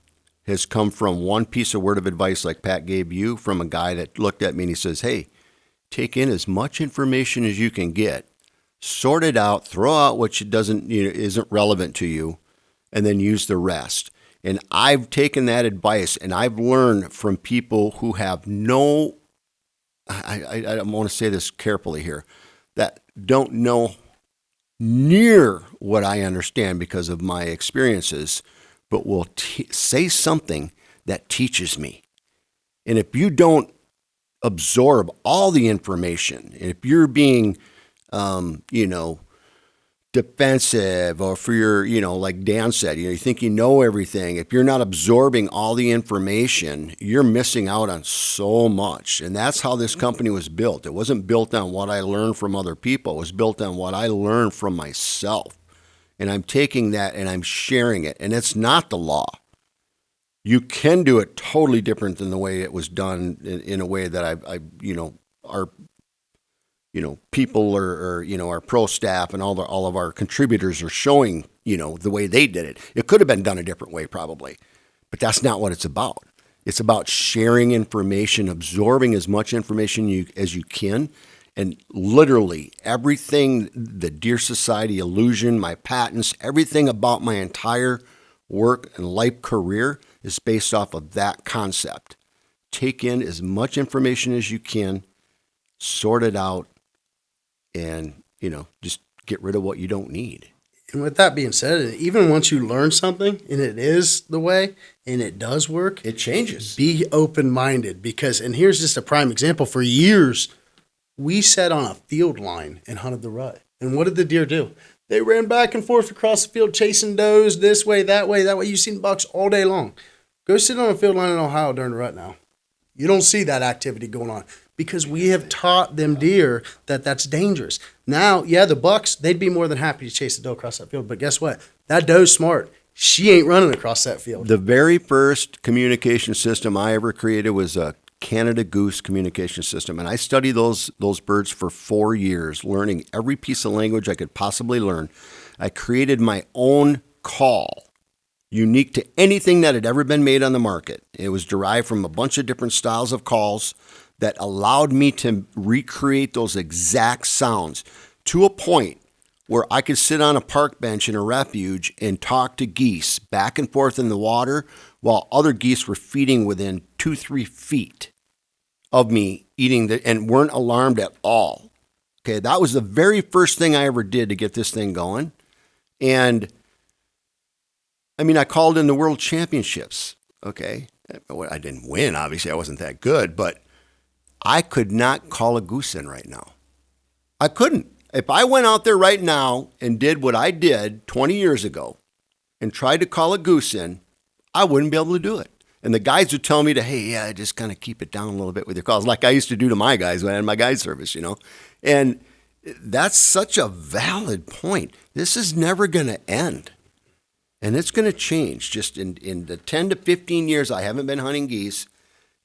has come from one piece of word of advice like Pat gave you from a guy that looked at me and he says, hey, take in as much information as you can get, sort it out, throw out what isn't relevant to you, and then use the rest. And I've taken that advice and I've learned from people who have I want to say this carefully here, that don't know near what I understand because of my experiences, but will say something that teaches me. And if you don't absorb all the information, if you're being, defensive, or for your, like Dan said, you think you know everything. If you're not absorbing all the information, you're missing out on so much. And that's how this company was built. It wasn't built on what I learned from other people. It was built on what I learned from myself. and I'm taking that and I'm sharing it. And it's not the law. You can do it totally different than the way it was done in a way that our people or our pro staff and all of our contributors are showing, the way they did it. It could have been done a different way probably, but that's not what it's about. It's about sharing information, absorbing as much information as you can. And literally everything, the Deer Society illusion, my patents, everything about my entire work and life career is based off of that concept. Take in as much information as you can, sort it out, and, just get rid of what you don't need. And with that being said, even once you learn something and it is the way and it does work, it changes. Be open-minded and here's just a prime example. For years, we sat on a field line and hunted the rut. And what did the deer do? They ran back and forth across the field chasing does this way, that way, that way. You've seen bucks all day long. Go sit on a field line in Ohio during the rut now. You don't see that activity going on because we have taught them deer that that's dangerous. Now, yeah, the bucks, they'd be more than happy to chase the doe across that field. But guess what? That doe's smart. She ain't running across that field. The very first communication system I ever created was a Canada goose communication system. And I studied those birds for 4 years, learning every piece of language I could possibly learn. I created my own call, unique to anything that had ever been made on the market. It was derived from a bunch of different styles of calls that allowed me to recreate those exact sounds to a point where I could sit on a park bench in a refuge and talk to geese back and forth in the water while other geese were feeding within 2-3 feet of me eating and weren't alarmed at all. Okay, that was the very first thing I ever did to get this thing going. And I called in the world championships. Okay, I didn't win, obviously. I wasn't that good, but I could not call a goose in right now. I couldn't. If I went out there right now and did what I did 20 years ago and tried to call a goose in, I wouldn't be able to do it. And the guys would tell me just kind of keep it down a little bit with your calls, like I used to do to my guys when I had my guide service, And that's such a valid point. This is never going to end. And it's going to change. Just in the 10 to 15 years I haven't been hunting geese,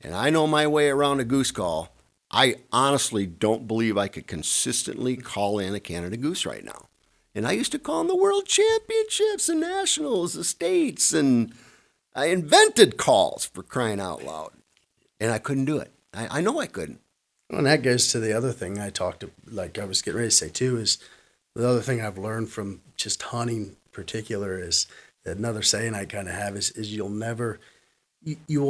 and I know my way around a goose call, I honestly don't believe I could consistently call in a Canada goose right now. And I used to call in the world championships, the nationals, the states, and I invented calls, for crying out loud. And I couldn't do it. I know I couldn't. Well, and that goes to the other thing I was getting ready to say too, is the other thing I've learned from just hunting in particular is another saying I kind of have is you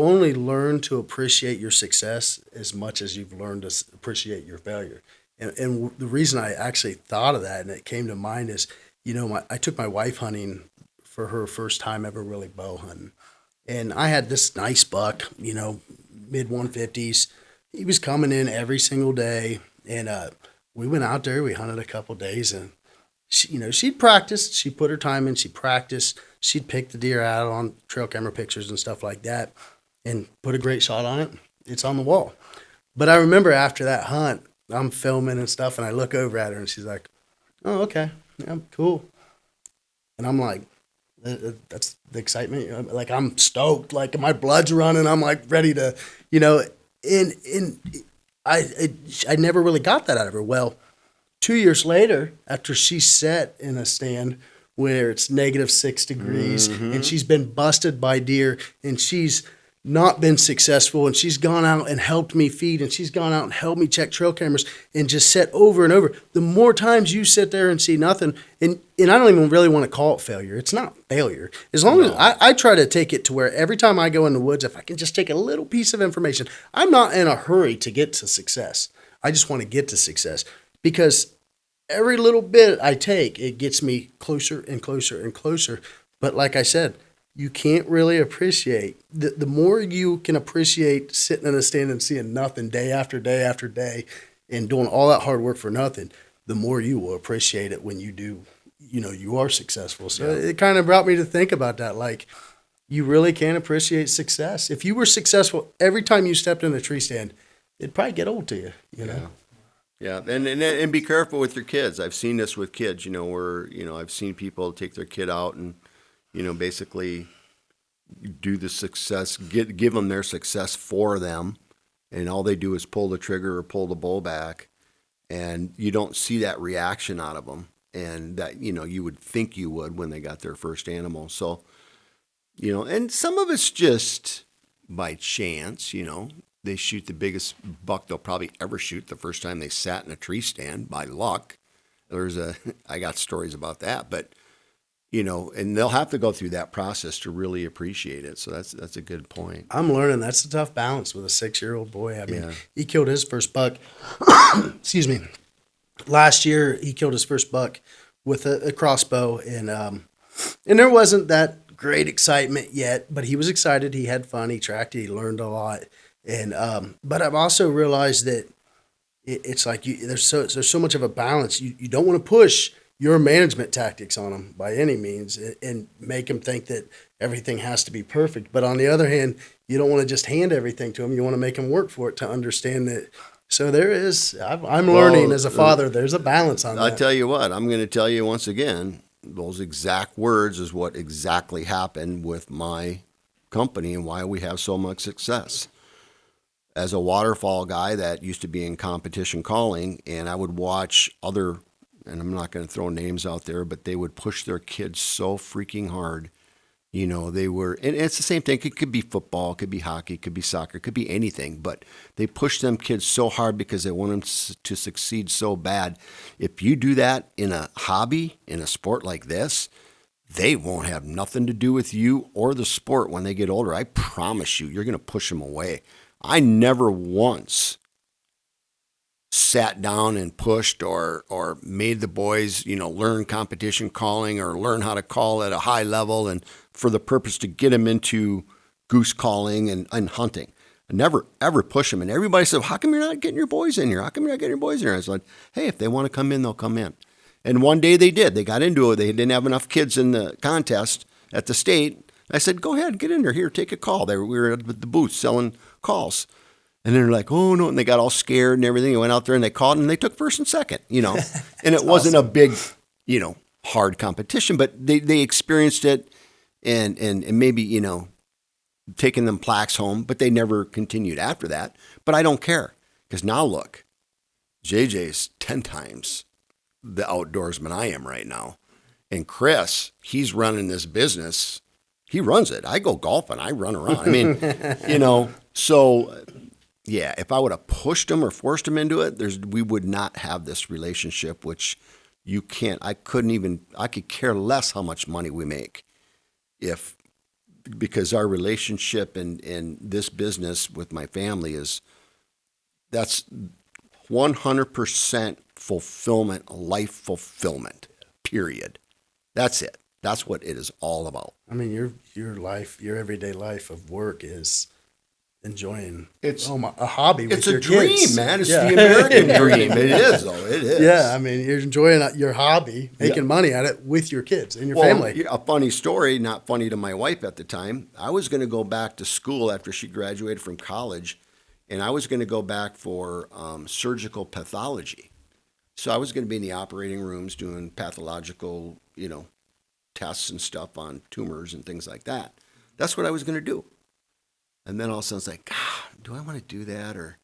only learn to appreciate your success as much as you've learned to appreciate your failure. And the reason I actually thought of that and it came to mind is, I took my wife hunting for her first time ever really bow hunting. And I had this nice buck, mid 150s. He was coming in every single day. And we went out there, we hunted a couple days, and she'd practiced. She put her time in, she practiced. She'd pick the deer out on trail camera pictures and stuff like that and put a great shot on it. It's on the wall. But I remember after that hunt, I'm filming and stuff, and I look over at her, and she's like, oh, okay, yeah, cool. And I'm like, that's the excitement. Like, I'm stoked. Like, my blood's running. I'm, like, ready to, and I never really got that out of her. Well, 2 years later, after she sat in a stand where it's -6 degrees and she's been busted by deer and she's not been successful and she's gone out and helped me feed and she's gone out and helped me check trail cameras and just said over and over, the more times you sit there and see nothing, and I don't even really want to call it failure. It's not failure. As long as I try to take it to where every time I go in the woods, if I can just take a little piece of information, I'm not in a hurry to get to success. I just want to get to success because every little bit I take, it gets me closer and closer and closer. But like I said, you can't really appreciate. The more you can appreciate sitting in a stand and seeing nothing day after day after day and doing all that hard work for nothing, the more you will appreciate it when you do, you are successful. So it kind of brought me to think about that. Like, you really can appreciate success. If you were successful every time you stepped in the tree stand, it'd probably get old to you, know? Yeah, and be careful with your kids. I've seen this with kids, where, I've seen people take their kid out and, basically do the success, give them their success for them, and all they do is pull the trigger or pull the bow back, and you don't see that reaction out of them, and that, you would think you would when they got their first animal. So, and some of it's just by chance, they shoot the biggest buck they'll probably ever shoot the first time they sat in a tree stand by luck. I got stories about that, but and they'll have to go through that process to really appreciate it. So that's a good point. I'm learning that's a tough balance with a 6-year-old boy. I mean, Yeah. he killed his first buck. Excuse me. Last year, he killed his first buck with a crossbow, and there wasn't that great excitement yet, but he was excited. He had fun. He tracked it. He learned a lot. And but I've also realized that it's like there's so much of a balance. You don't want to push your management tactics on them by any means and make them think that everything has to be perfect. But on the other hand, you don't want to just hand everything to them. You want to make them work for it to understand that. So there is. I'm learning as a father. There's a balance on that. I'll tell you what. I'm going to tell you once again. Those exact words is what exactly happened with my company and why we have so much success. As a waterfall guy that used to be in competition calling, and I would watch other, and I'm not going to throw names out there, but they would push their kids so freaking hard. They were, and it's the same thing. It could be football, it could be hockey, it could be soccer, it could be anything, but they push them kids so hard because they want them to succeed so bad. If you do that in a hobby, in a sport like this, they won't have nothing to do with you or the sport when they get older. I promise you, you're going to push them away. I never once sat down and pushed or made the boys, learn competition calling or learn how to call at a high level and for the purpose to get them into goose calling and hunting. I never, ever push them. And everybody said, how come you're not getting your boys in here? How come you're not getting your boys in here? I said, hey, if they want to come in, they'll come in. And one day they did. They got into it. They didn't have enough kids in the contest at the state. I said, go ahead, get in there. Here, take a call. We were at the booth selling calls. And they're like, oh, no. And they got all scared and everything. They went out there and they called and they took first and second, And it wasn't a big, hard competition, but they experienced it and maybe, taking them plaques home, but they never continued after that. But I don't care because now look, JJ's 10 times the outdoorsman I am right now. And Chris, he's running this business. He runs it. I go golfing. I run around. I mean, so yeah, if I would have pushed him or forced him into it, we would not have this relationship, which you can't, I could care less how much money we make because our relationship in this business with my family that's 100% fulfillment, life fulfillment, period. That's it. That's what it is all about. I mean, your life, your everyday life of work is enjoying a hobby with your kids. It's a dream, man. It's the American dream. It is, though. It is. Yeah, I mean, you're enjoying your hobby, making money at it with your kids and your family. A funny story, not funny to my wife at the time. I was going to go back to school after she graduated from college, and I was going to go back for surgical pathology. So I was going to be in the operating rooms doing pathological, tests and stuff on tumors and things like that. That's what I was going to do. And then all of a sudden it's like, God, do I want to do that? Or,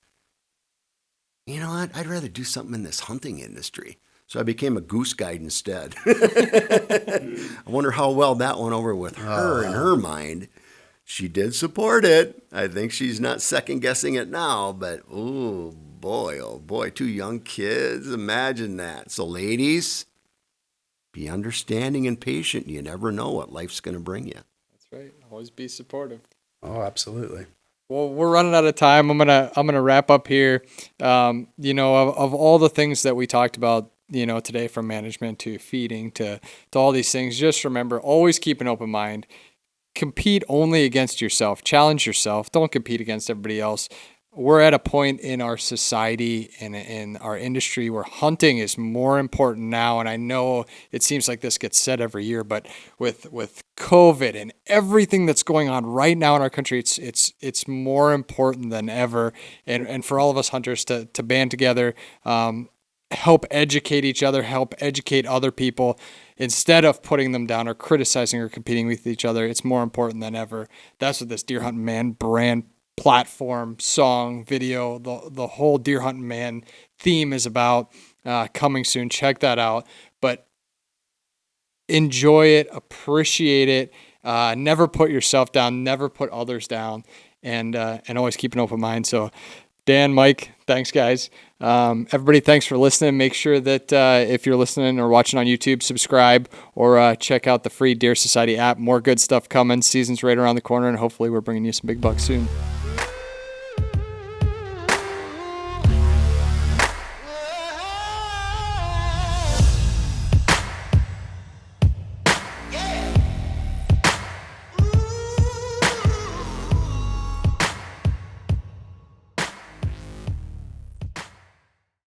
you know what? I'd rather do something in this hunting industry. So I became a goose guide instead. I wonder how well that went over with her in her mind. She did support it. I think she's not second guessing it now, but oh boy, 2 young kids. Imagine that. So ladies, be understanding and patient. You never know what life's going to bring you. That's right. Always be supportive. Oh, absolutely. Well, we're running out of time. I'm gonna wrap up here. Of all the things that we talked about, today, from management to feeding to all these things, just remember, always keep an open mind. Compete only against yourself. Challenge yourself. Don't compete against everybody else. we're at a point in our society and in our industry where hunting is more important now. And I know it seems like this gets said every year, but with COVID and everything that's going on right now in our country, it's more important than ever. And for all of us hunters to band together, help educate each other, help educate other people instead of putting them down or criticizing or competing with each other. It's more important than ever. That's what this Deer Hunting Man brand, platform, song, video, the whole Deer Hunting Man theme is about. Coming soon. Check that out. But enjoy it, appreciate it. Never put yourself down, never put others down, and always keep an open mind. So Dan, Mike, thanks guys. Everybody, thanks for listening. Make sure that if you're listening or watching on YouTube, subscribe or check out the free Deer Society app. More good stuff coming. Season's right around the corner, and hopefully we're bringing you some big bucks soon.